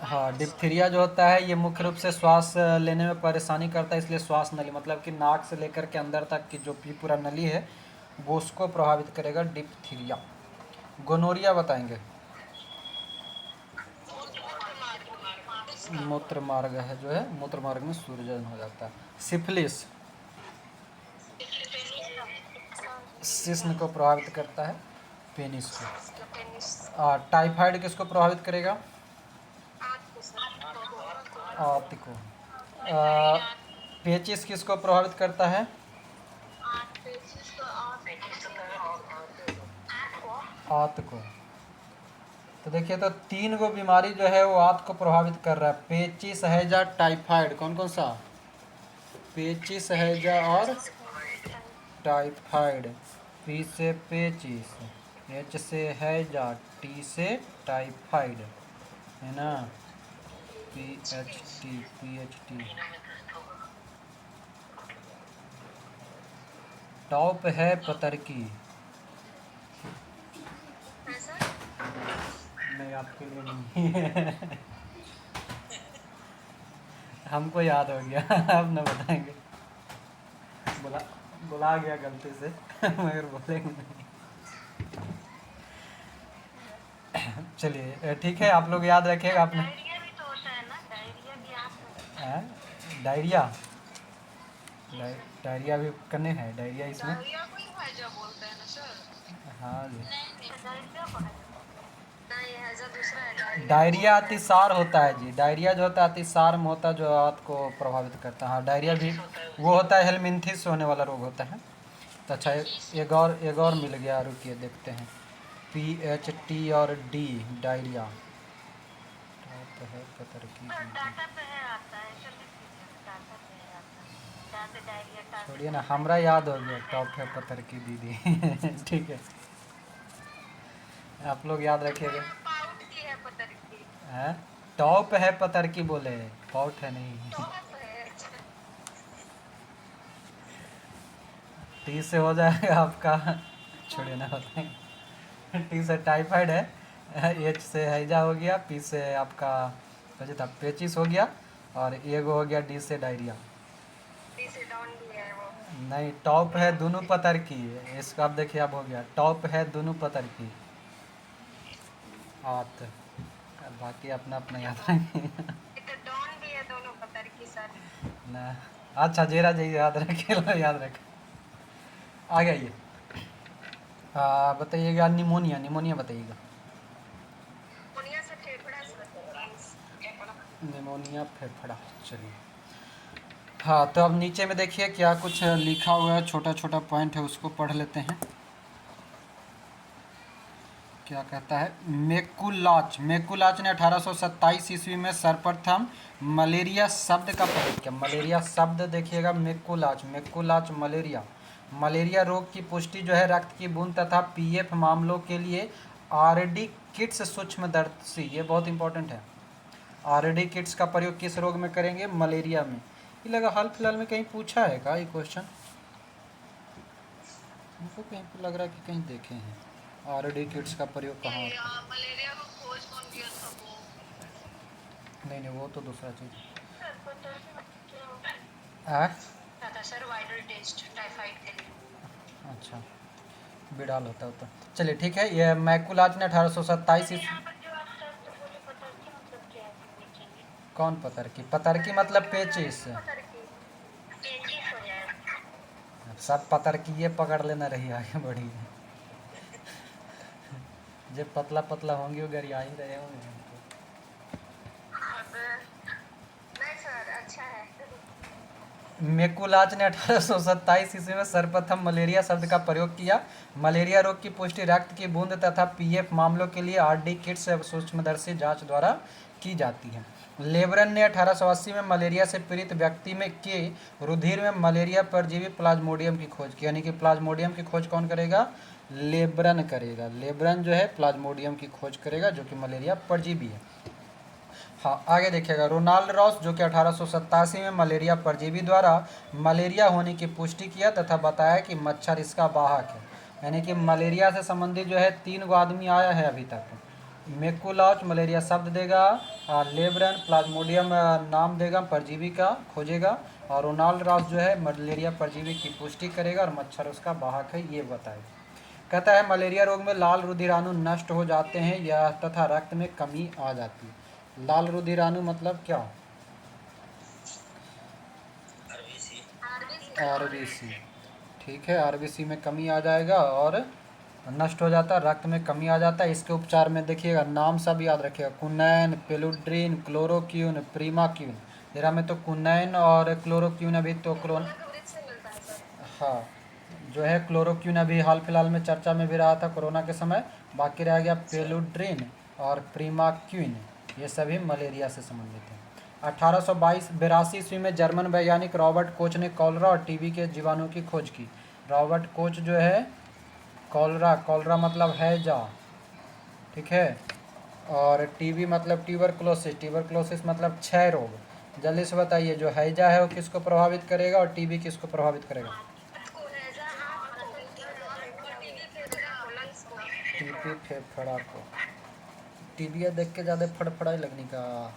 हाँ डिप्थीरिया जो होता है ये मुख्य रूप से श्वास लेने में परेशानी करता है, इसलिए श्वास नली, मतलब कि नाक से लेकर के अंदर तक की जो पूरा नली है वो उसको प्रभावित करेगा, डिप्थीरिया। गोनोरिया बताएंगे, मूत्र मार्ग है जो है, मूत्र मार्ग में सूजन हो जाता है। सिफिलिस, शिश्न को प्रभावित करता है, पेनिस को। टाइफाइड किसको प्रभावित करेगा, आंत को। पेचिस किसको प्रभावित करता है, आंत को। तो देखिए, तो 3 गो बीमारी जो है वो आंत को प्रभावित कर रहा है, पेचिस, हैजा, टाइफाइड। कौन कौन सा, पेचिस, हैजा और टाइफाइड। पी से पेचिस, एच से हैजा, टी से टाइफाइड, है ना। PhD टॉप है पतरकी। ऐसा नहीं, आपके लिए नहीं। हमको याद हो गया। अब न बताएंगे। बुला बुला गया गलती से। मगर बोलेंगे नहीं। चलिए ठीक है, आप लोग याद रखिएगा। आपने डायरिया भी तो होता है ना, डायरिया भी आप हैं? डायरिया डायरिया भी करने हैं डायरिया इसमें। डायरिया को ही हैजा बोलते हैं ना सर? हाँ जी। नहीं डायरिया को है नहीं, हैजा दूसरा है डायरिया। डायरिया अतिसार होता है जी। डायरिया जो होता है अतिसार में होता है, जो आंत को प्रभावित करता है। हाँ, डायरिया भी वो होता है, हेलमिंथिस होने वाला रोग होता है। तो अच्छा, एक और मिल गया, रुकिए देखते हैं। PhD और D डायरिया। तो है पतरकी। डाटा पे है आता है, चलिए डाटा पे है आता है, डाटा डायरिया डाटा। छोड़िए ना, हमरा याद हो गया, टॉप है पतरकी दीदी। ठीक है, आप लोग याद रखिएगा। पाउट की है पतरकी। हैं? टॉप है पतरकी बोले, पाउट है नहीं। टॉप है। T से हो जाएगा आपका, छोड़िए ना बताएंगे। T से टाइफाइड है, H से हैजा हो गया, P से आपका वैसे था पेचिस हो गया, और एगो हो गया D से डायरिया। डी से डाउन भी है वो। नहीं, टॉप है दोनों पतरकी। इसका आप देखिए, अब हो गया टॉप है दोनों पतरकी। आत बाकी अपना अपना याद रखेंगे। ये तो डाउन भी है दोनों पतरकी सर। ना, अच्छा जेरा जी याद रखे, लो याद रखे। आ गया ये। बताइएगा निमोनिया। निमोनिया बताइएगा। दुनिया से फेफड़ा सर। निमोनिया फेफड़ा। चलिए, हाँ तो अब नीचे में देखिए क्या कुछ लिखा हुआ है, छोटा छोटा पॉइंट है, उसको पढ़ लेते हैं। क्या कहता है? मेकुलाच ने 1827 ईस्वी में सर्वप्रथम मलेरिया शब्द का प्रयोग किया। मलेरिया शब्द देखिएगा, मेकुलाच मलेरिया रोग की पुष्टि जो है रक्त की बूंद तथा PF मामलों के लिए RD किट्स सूक्ष्मदर्शी, ये बहुत इंपॉर्टेंट है। RD किट्स का प्रयोग किस रोग में करेंगे? मलेरिया में। ये लगा हाल फिलहाल में कहीं पूछा है का ये क्वेश्चन? हमको कहीं पे लग रहा है कि कहीं देखे हैं। RD किट्स का प्रयोग कहाँ होता है? मलेरिया को खोज कौन किया था वो? नहीं, वो तो दूसरा चीज़ था है। सर वायरल टेस्ट टाइफाइड के लिए। अच्छा, बिडाल होता। चलिए ठीक है, ये मैकुलाच ने 1827 ईस्वी। यहाँ पर जो आप शब्द बोले पतरकी मतलब क्या है पूछेंगे? कौन पतरकी? पतरकी मतलब पेचिस। पतरकी पेचिस हो जाएगा। सब पतरकी ये पकड़ लेना रही, आगे बढ़ी। जब पतला पतला होंगे वो गरिया ही रहे होंगे। अब नहीं सर, अच्छा है। मेकुलाच ने 1827 ईस्वी में सर्वप्रथम मलेरिया शब्द का प्रयोग किया। मलेरिया रोग की पुष्टि रक्त की बूंद तथा PF मामलों के लिए RD किट्स सूक्ष्मदर्शी जांच द्वारा की जाती है। लेबरन ने 1880 में मलेरिया से पीड़ित व्यक्ति में के रुधिर में मलेरिया परजीवी प्लाज्मोडियम की खोज की। यानी कि प्लाज्मोडियम की खोज कौन करेगा? लेबरन करेगा। लेबरन जो है प्लाज्मोडियम की खोज करेगा, जो कि मलेरिया परजीवी है। हाँ, आगे देखिएगा। रोनाल्ड रॉस जो कि 1887 में मलेरिया परजीवी द्वारा मलेरिया होने की पुष्टि किया तथा बताया कि मच्छर इसका वाहक है। यानी कि मलेरिया से संबंधित जो है 3 गो आदमी आया है अभी तक। मेकुलाच मलेरिया शब्द देगा, लेबरन प्लाज्मोडियम नाम देगा परजीवी का, खोजेगा, और रोनाल्ड रॉस जो है मलेरिया परजीवी की पुष्टि करेगा और मच्छर उसका वाहक है, ये बताएगा। कहता है मलेरिया रोग में लाल रुधिराणु नष्ट हो जाते हैं या तथा रक्त में कमी आ जाती है। लाल रुधिराणु मतलब क्या? RBC। ठीक है, RBC में कमी आ जाएगा और नष्ट हो जाता है, रक्त में कमी आ जाता है। इसके उपचार में देखिएगा, नाम सब याद रखिएगा। कुनैन, पेलुड्रीन, क्लोरोक्यून, प्रीमाक्यून। जरा में तो कुनैन और क्लोरोक्यून अभी तो हाँ, जो है क्लोरोक्यून अभी हाल फिलहाल में चर्चा में भी रहा था कोरोना के समय। बाकी रह गया पेलुड्रीन और प्रीमाक्यून, ये सभी मलेरिया से संबंधित हैं। 1882 ईस्वी में जर्मन वैज्ञानिक रॉबर्ट कोच ने कॉलरा और TB के जीवाणु की खोज की। रॉबर्ट कोच जो है कॉलरा मतलब हैजा, ठीक है, और टीबी मतलब ट्यूबरक्लोसिस, ट्यूबरक्लोसिस मतलब क्षय रोग। जल्दी से बताइए, जो हैजा है वो किसको प्रभावित करेगा और टीबी किसको प्रभावित करेगा? टीबी फेफड़ा को। टीबी देख के ज़्यादा फड़फड़ाई लगने का।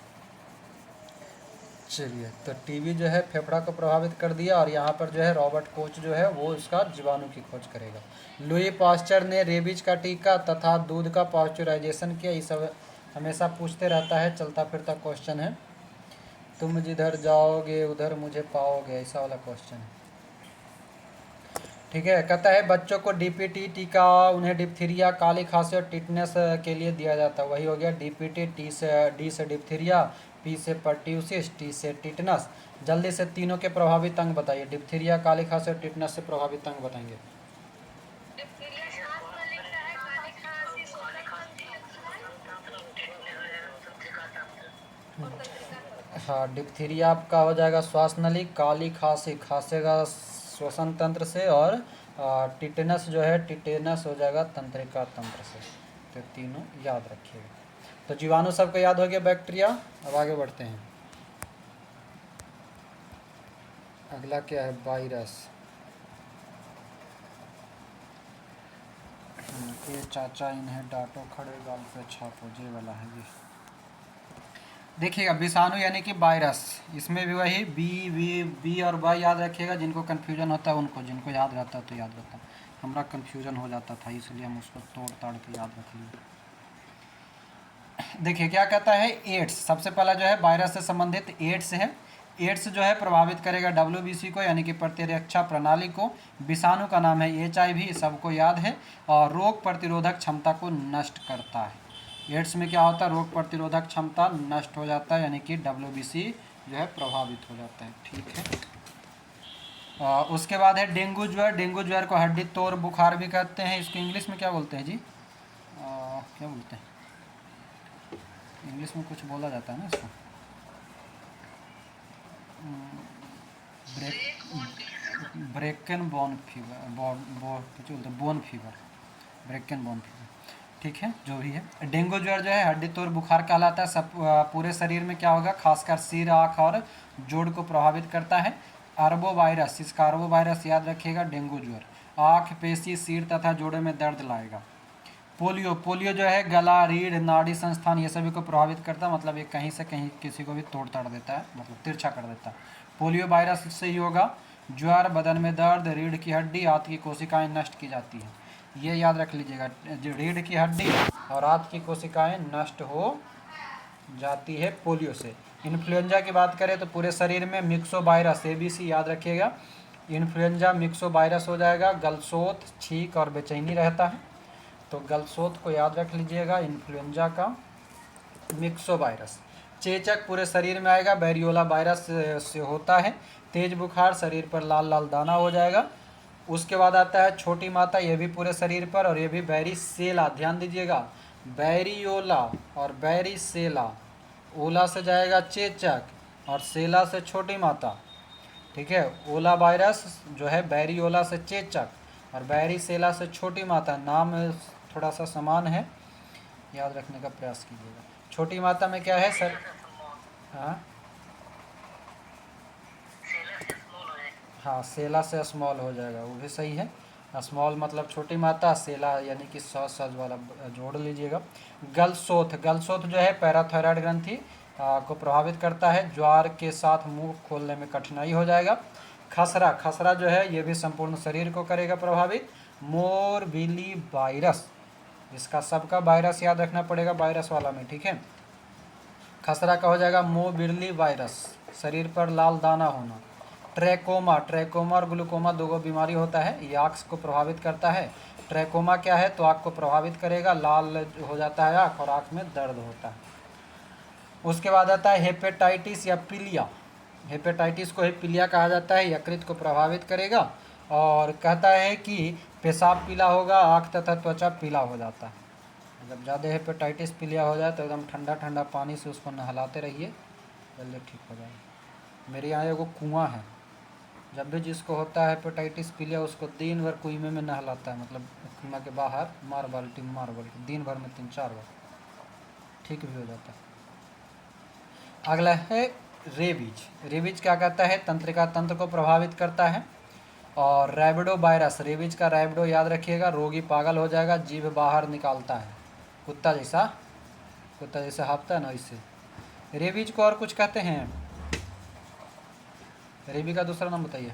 चलिए, तो टीबी जो है फेफड़ा को प्रभावित कर दिया, और यहाँ पर जो है रॉबर्ट कोच जो है वो उसका जीवाणु की खोज करेगा। लुई पास्चर ने रेबीज का टीका तथा दूध का पास्चुराइजेशन किया। ये सब हमेशा पूछते रहता है, चलता फिरता क्वेश्चन है। तुम जिधर जाओगे उधर मुझे पाओगे, ऐसा वाला क्वेश्चन है। ठीक है, कहता है बच्चों को डीपीटी टीका उन्हें डिप्थीरिया, काली खांसी और टिटनेस के लिए दिया जाता है। वही हो गया डीपीटी। डी से डिप्थीरिया, पी से पर्ट्यूसिस, टी से टिटनस। जल्दी से तीनों के प्रभावित अंग बताइए। डिप्थीरिया, काली खांसी और टिटनस से प्रभावित अंग बताएंगे। हाँ, डिप्थीरिया आपका हो जाएगा श्वास नली, काली खांसी खांसेगा श्वसन तंत्र से, और टिटेनस जो है टिटेनस हो जाएगा तंत्रिका तंत्र से। तो तीनों याद रखिएगा। तो जीवाणु सबको याद हो गया, बैक्टीरिया। अब आगे बढ़ते हैं। अगला क्या है? वायरस। ये चाचा इन्हें डांटो, खड़े गाल पे छापो, ये वाला है ये। देखिएगा, विषाणु यानी कि वायरस, इसमें भी वही बी और वाई याद रखिएगा। जिनको कन्फ्यूजन होता है उनको, जिनको याद रहता है तो याद रहता है। हमारा कन्फ्यूजन हो जाता था, इसलिए हम उसको तोड़ ताड़ के याद रख लिए। देखिए क्या कहता है, एड्स। सबसे पहला जो है वायरस से संबंधित एड्स है। एड्स जो है प्रभावित करेगा WBC को, यानी कि प्रतिरक्षा प्रणाली को। विषाणु का नाम है HIV, सबको याद है, और रोग प्रतिरोधक क्षमता को नष्ट करता है। एड्स में क्या होता है? रोग प्रतिरोधक क्षमता नष्ट हो जाता है, यानी कि WBC जो है प्रभावित हो जाता है। ठीक है। उसके बाद है डेंगू ज्वर। डेंगू ज्वर को हड्डी तोड़ बुखार भी कहते हैं। इसको इंग्लिश में क्या बोलते हैं जी? क्या बोलते हैं इंग्लिश में? कुछ बोला जाता है ना इसको, ब्रेकन bone fever, bone fever, ब्रेकन bone fever. ठीक है, जो भी है। डेंगू ज्वर जो है हड्डी तोड़ बुखार कहलाता है। सब पूरे शरीर में क्या होगा? खासकर सिर, आँख और जोड़ को प्रभावित करता है। आर्बो वायरस, इसका आर्बो वायरस याद रखिएगा। डेंगू ज्वर आँख, पेशी, सिर तथा जोड़ों में दर्द लाएगा। पोलियो, पोलियो जो है गला, रीढ़, नाड़ी संस्थान ये सभी को प्रभावित करता है। मतलब ये कहीं से कहीं किसी को भी तोड़ ताड़ देता है, मतलब तिरछा कर देता है। पोलियो वायरस से ही होगा। ज्वर, बदन में दर्द, रीढ़ की हड्डी, आंत की कोशिकाएं नष्ट की जाती हैं। ये याद रख लीजिएगा, जो रीढ़ की हड्डी और आंत की कोशिकाएं नष्ट हो जाती है पोलियो से। इन्फ्लुएंजा की बात करें तो पूरे शरीर में मिक्सो वायरस, ABC याद रखिएगा। इन्फ्लुएंजा मिक्सो वायरस हो जाएगा। गलसोत, छींक और बेचैनी रहता है। तो गलसोत को याद रख लीजिएगा, इन्फ्लुएंजा का मिक्सो वायरस। चेचक पूरे शरीर में आएगा। बैरियोला वायरस से होता है। तेज बुखार, शरीर पर लाल लाल दाना हो जाएगा। उसके बाद आता है छोटी माता, ये भी पूरे शरीर पर, और ये भी बैरीसेला। ध्यान दीजिएगा, बैरियोला और बैरीसेला। ओला से जाएगा चेचक और सेला से छोटी माता। ठीक है, ओला वायरस जो है बैरियोला से चेचक और बैरीसेला से छोटी माता। नाम थोड़ा सा समान है, याद रखने का प्रयास कीजिएगा। छोटी माता में क्या है सर? हाँ, सेला से स्मॉल हो जाएगा, वो भी सही है। स्मॉल मतलब छोटी माता, सेला यानी कि सज वाला जोड़ लीजिएगा। गलसोथ, गलसोथ जो है पैराथायराइड ग्रंथि को प्रभावित करता है। ज्वार के साथ मुंह खोलने में कठिनाई हो जाएगा। खसरा, खसरा जो है ये भी संपूर्ण शरीर को करेगा प्रभावित। मोरबिली वायरस, इसका सबका वायरस याद रखना पड़ेगा वायरस वाला में। ठीक है, खसरा का हो जाएगा मोबिरली वायरस, शरीर पर लाल दाना होना। ट्रैकोमा, ट्रैकोमा और ग्लूकोमा दो बीमारी होता है, ये आँख को प्रभावित करता है। ट्रैकोमा क्या है? तो आँख को प्रभावित करेगा, लाल हो जाता है आँख और आँख में दर्द होता है। उसके बाद आता है हेपेटाइटिस या पीलिया। हेपेटाइटिस को ही पीलिया कहा जाता है। यकृत को प्रभावित करेगा और कहता है कि पेशाब पीला होगा, आँख तथा त्वचा पीला हो जाता है। जब ज़्यादा हेपेटाइटिस पीलिया हो जाए तो एकदम ठंडा ठंडा पानी से उसको नहलाते रहिए, जल्दी ठीक हो जाएगा। मेरे यहाँ एगो कुआँ है, जब भी जिसको होता है हेपेटाइटिस पीलिया उसको दिन भर कुएं में नहलाता है, मतलब कुआँ के बाहर मार बाल्टी दिन भर में 3-4 बार। ठीक भी हो जाता है। अगला है रेबीज। रेबीज क्या करता है, तंत्रिका तंत्र को प्रभावित करता है। और रैबिडो वायरस, रेबीज का रैबिडो याद रखिएगा, रोगी पागल हो जाएगा, जीभ बाहर निकालता है, कुत्ता जैसा हाँफता है ना इससे। रेबीज को और कुछ कहते हैं, रेबी का दूसरा नाम बताइए।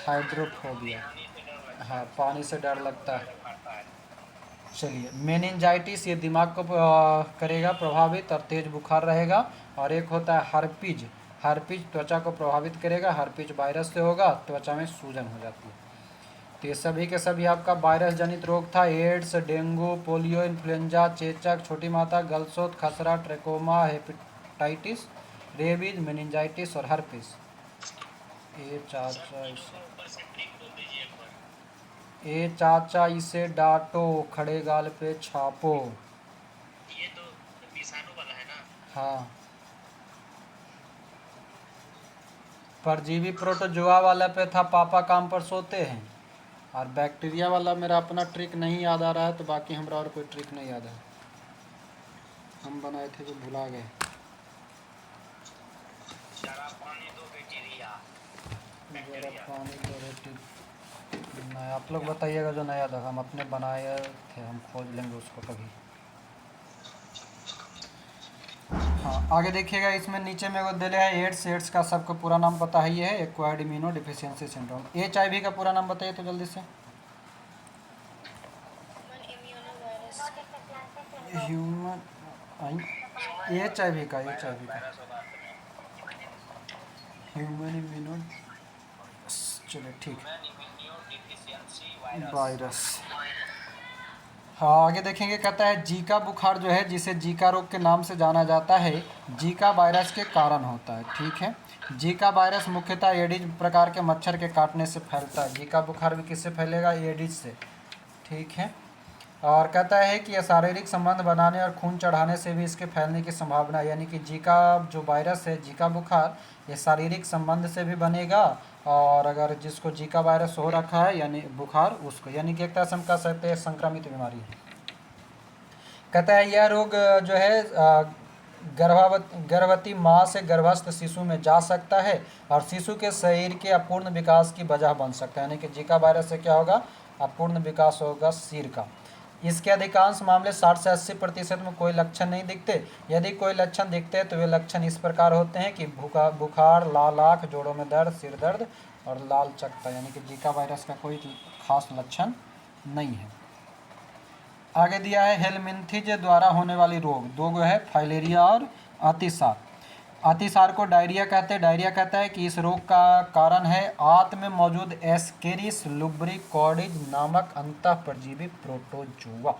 हाइड्रोफोबिया, हाँ पानी से डर लगता है। चलिए, मेनिंजाइटिस, ये दिमाग को करेगा प्रभावित और तेज बुखार रहेगा। और एक होता है हर्पीज, हर्पीज त्वचा को प्रभावित करेगा, हर्पीज वायरस से होगा, त्वचा में सूजन हो जाती है। तो ये सभी के सभी आपका वायरस जनित रोग था। एड्स, डेंगू, पोलियो, इन्फ्लुएंजा, चेचक, छोटी माता, गलसोत, खसरा, ट्रेकोमा, हेपेटाइटिस, रेबीज, मेनिंजाइटिस और हर्पीज। ए चाचा इसे डांटो, खड़े गाल पे छापो। ये तो विषाणु वाला है ना। हाँ, परजीवी प्रोटोजोआ वाला पे था पापा काम पर सोते हैं। और बैक्टीरिया वाला मेरा अपना ट्रिक नहीं याद आ रहा है, तो बाकी हमरा और कोई ट्रिक नहीं याद है, हम बनाए थे तो भुला गए। जरा पानी दो बेटी रिया। जरा पानी दो बेटी। नया आप लोग बताइएगा जो नया था, हम अपने बनाए थे, हम खोज लेंगे उसको कभी। हाँ, आगे देखिएगा, इसमें नीचे में वो दिले है एड्स। एड्स का सबको पूरा नाम पता ही है, acquired immuno deficiency syndrome. HIV का पूरा नाम बताइए तो जल्दी से। ह्यूमन HIV का ह्यूमन इम्यूनो, चलिए ठीक है, वायरस। हाँ, आगे देखेंगे, कहता है जीका बुखार जो है, जिसे जीका रोग के नाम से जाना जाता है, जीका वायरस के कारण होता है। ठीक है, जीका वायरस मुख्यतः एडिज प्रकार के मच्छर के काटने से फैलता है। जीका बुखार भी किससे फैलेगा, एडिज से। ठीक है, और कहता है कि यह शारीरिक संबंध बनाने और खून चढ़ाने से भी इसके फैलने की संभावना है। यानी कि जीका जो वायरस है, जीका बुखार, ये शारीरिक संबंध से भी बनेगा। और अगर जिसको जीका वायरस हो रखा है यानी बुखार, उसको, यानी कि एक तरह से हम कह सकते हैं संक्रामित बीमारी है। कहता है यह रोग जो है गर्भवती माँ से गर्भस्थ शिशु में जा सकता है और शिशु के शरीर के अपूर्ण विकास की वजह बन सकता है। यानी कि जीका वायरस से क्या होगा, अपूर्ण विकास होगा सिर का। इसके अधिकांश मामले 60 से 80% में कोई लक्षण नहीं दिखते। यदि कोई लक्षण दिखते हैं तो वे लक्षण इस प्रकार होते हैं कि बुखार, लाल आँख, जोड़ों में दर्द, सिर दर्द और लाल चकत्ता। यानी कि जीका वायरस का कोई खास लक्षण नहीं है। आगे दिया है हेलमिंथिज द्वारा होने वाली रोग, दो है फाइलेरिया और अतिसार। अतिसार को डायरिया कहते हैं। डायरिया कहता है कि इस रोग का कारण है आंत में मौजूद एस्केरिस लुब्रिकॉर्डिज नामक अंतः परजीवी प्रोटोजोआ।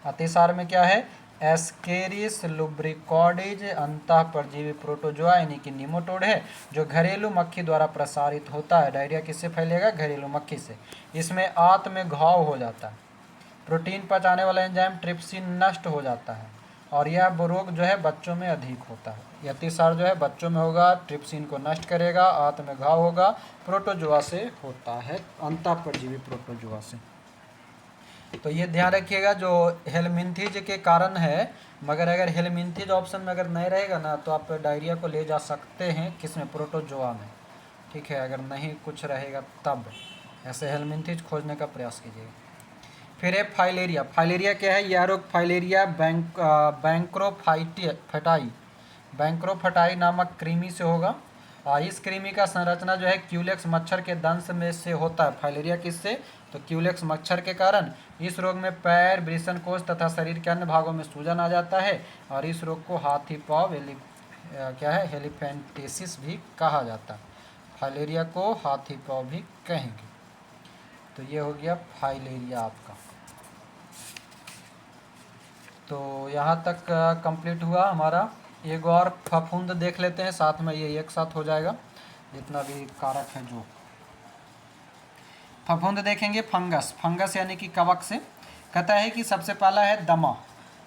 अतिसार में क्या है, एस्केरिस लुब्रिकॉर्डिज अंतः परजीवी प्रोटोजोआ यानी कि निमोटोड है, जो घरेलू मक्खी द्वारा प्रसारित होता है। डायरिया किससे फैलेगा, घरेलू मक्खी से। इसमें आंत में घाव हो जाता है, प्रोटीन पचाने वाला एंजाइम ट्रिप्सिन नष्ट हो जाता है और यह रोग जो है बच्चों में अधिक होता है। यह अतिसार जो है बच्चों में होगा, ट्रिप्सिन को नष्ट करेगा, आंत में घाव होगा, प्रोटोजोआ से होता है, अंतः परजीवी प्रोटोजोआ से। तो ये ध्यान रखिएगा, जो हेलमिंथिज के कारण है, मगर अगर हेलमिंथिज ऑप्शन में अगर नहीं रहेगा ना तो आप डायरिया को ले जा सकते हैं, किसमें, प्रोटोजोआ में। ठीक है, अगर नहीं कुछ रहेगा तब ऐसे हेलमिंथिज खोजने का प्रयास कीजिएगा। फिर है फाइलेरिया। फाइलेरिया क्या है, यह रोग फाइलेरिया बैंक्रोफटाई नामक कृमि से होगा। इस कृमि का संरचना जो है क्यूलेक्स मच्छर के दंश में से होता है। फाइलेरिया किससे, तो क्यूलेक्स मच्छर के कारण। इस रोग में पैर, वृषण कोष तथा शरीर के अन्य भागों में सूजन आ जाता है और इस रोग को हाथी पाँव क्या है, हेलिफेंटेसिस भी कहा जाता है। फाइलेरिया को हाथी पाँव भी कहेंगे। तो ये हो गया फाइलेरिया आपका। तो यहाँ तक कंप्लीट हुआ हमारा। एक और फफूंद देख लेते हैं, साथ में ये एक साथ हो जाएगा, जितना भी कारक है जो। फफूंद देखेंगे, फंगस। फंगस यानी कि कवक से। कहता है कि सबसे पहला है दमा।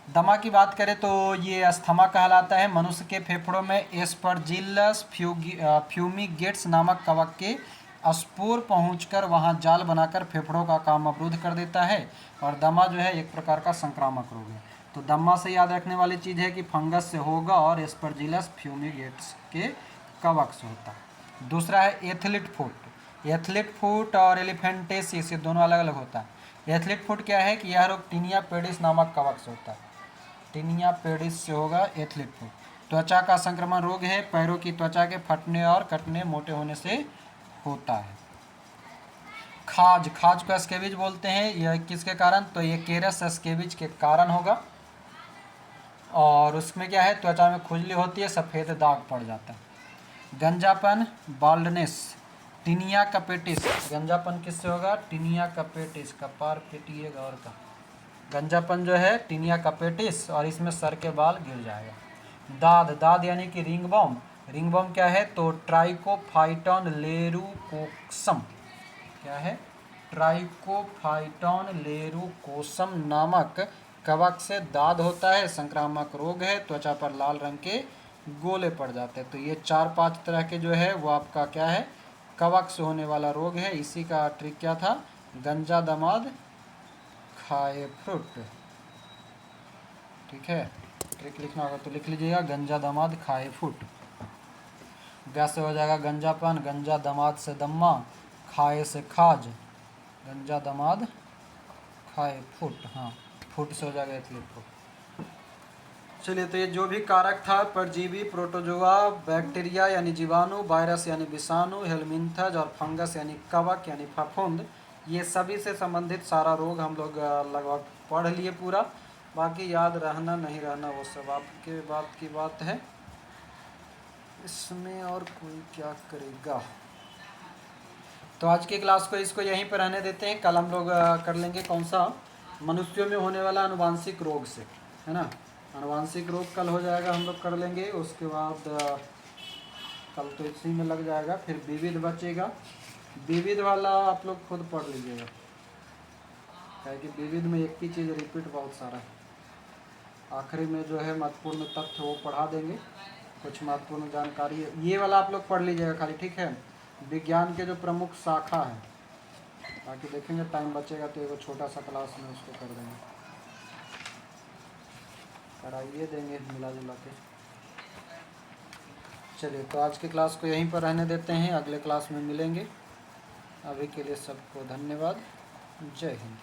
दमा की बात करें तो ये अस्थमा कहलाता है। मनुष्य के फेफड़ों में एस्परजिलस फ्यूमिगेट्स नामक कवक के स्पोर पहुंचकर वहां जाल बनाकर फेफड़ों का काम अवरुद्ध कर देता है। और दमा जो है एक प्रकार का संक्रामक रोग है। तो दमा से याद रखने वाली चीज़ है कि फंगस से होगा और एस्परजिलस फ्यूमिगेट्स के कवक से होता है। दूसरा है एथलीट फुट। एथलीट फुट और एलिफेंटेसिस ये दोनों अलग अलग होता है। एथलीट फुट क्या है कि यह रोग टीनिया पेडिस नामक कवक से होता है। टीनिया पेडिस से होगा एथलीट फुट। त्वचा का संक्रमण रोग है, पैरों की त्वचा के फटने और कटने मोटे होने से होता है। खाज, खाज को स्केबिज बोलते हैं। यह किसके कारण? तो ये केरस स्केबिज के कारण होगा। और उसमें क्या है, त्वचा में खुजली होती है, सफ़ेद दाग पड़ जाता है। गंजापन, बाल्डनेस, टीनिया कपेटिस। गंजापन किससे होगा? टीनिया कपेटिस, कपार पेटिएगा और का गंजापन जो है टीनिया कपेटिस, और इसमें सर के बाल गिर जाएगा। दाद, दाद यानी कि रिंग बॉम। रिंग बॉम क्या है? तो ट्राइकोफाइटॉन लेरूकोक्सम। क्या है? ट्राइकोफाइटॉन लेरूकोसम नामक कवक से दाद होता है, संक्रामक रोग है, त्वचा पर लाल रंग के गोले पड़ जाते हैं। तो ये 4-5 तरह के जो है वो आपका क्या है, कवक से होने वाला रोग है। इसी का ट्रिक क्या था? गंजा दमाद खाए फ्रूट। ठीक है, ट्रिक लिखना होगा तो लिख लीजिएगा, गंजा दमाद खाए फ्रूट। गैस से हो जाएगा गंजापन, गंजा दमाद से दम्मा, खाए से खाज, गंजा दमाद खाए फुट। हाँ, फुट से हो जाएगा एथलीट फुट। चलिए, तो ये जो भी कारक था, परजीवी, प्रोटोजोआ, बैक्टीरिया यानी जीवाणु, वायरस यानी विषाणु, हेलमिंथज और फंगस यानी कवक यानी फफूंद, ये सभी से संबंधित सारा रोग हम लोग लगभग पढ़ लिए पूरा। बाकी याद रहना नहीं रहना वो सब आपके बात की बात है, इसमें और कोई क्या करेगा। तो आज की क्लास को इसको यहीं पर रहने देते हैं। कल हम लोग कर लेंगे कौन सा, मनुष्यों में होने वाला आनुवांशिक रोग से, है ना। आनुवांशिक रोग कल हो जाएगा, हम लोग कर लेंगे। उसके बाद कल तो इसी में लग जाएगा। फिर विविध बचेगा। विविध वाला आप लोग खुद पढ़ लीजिएगा, क्या कि विविध में एक ही चीज़ रिपीट बहुत सारा है। आखिरी में जो है महत्वपूर्ण तथ्य वो पढ़ा देंगे, कुछ महत्वपूर्ण जानकारी ये वाला आप लोग पढ़ लीजिएगा खाली, ठीक है। विज्ञान के जो प्रमुख शाखा है, बाकी देखेंगे टाइम बचेगा तो एक छोटा सा क्लास में उसको कर देंगे, कराइए देंगे मिला जुला के। चलिए, तो आज की क्लास को यहीं पर रहने देते हैं, अगले क्लास में मिलेंगे। अभी के लिए सबको धन्यवाद। जय हिंद।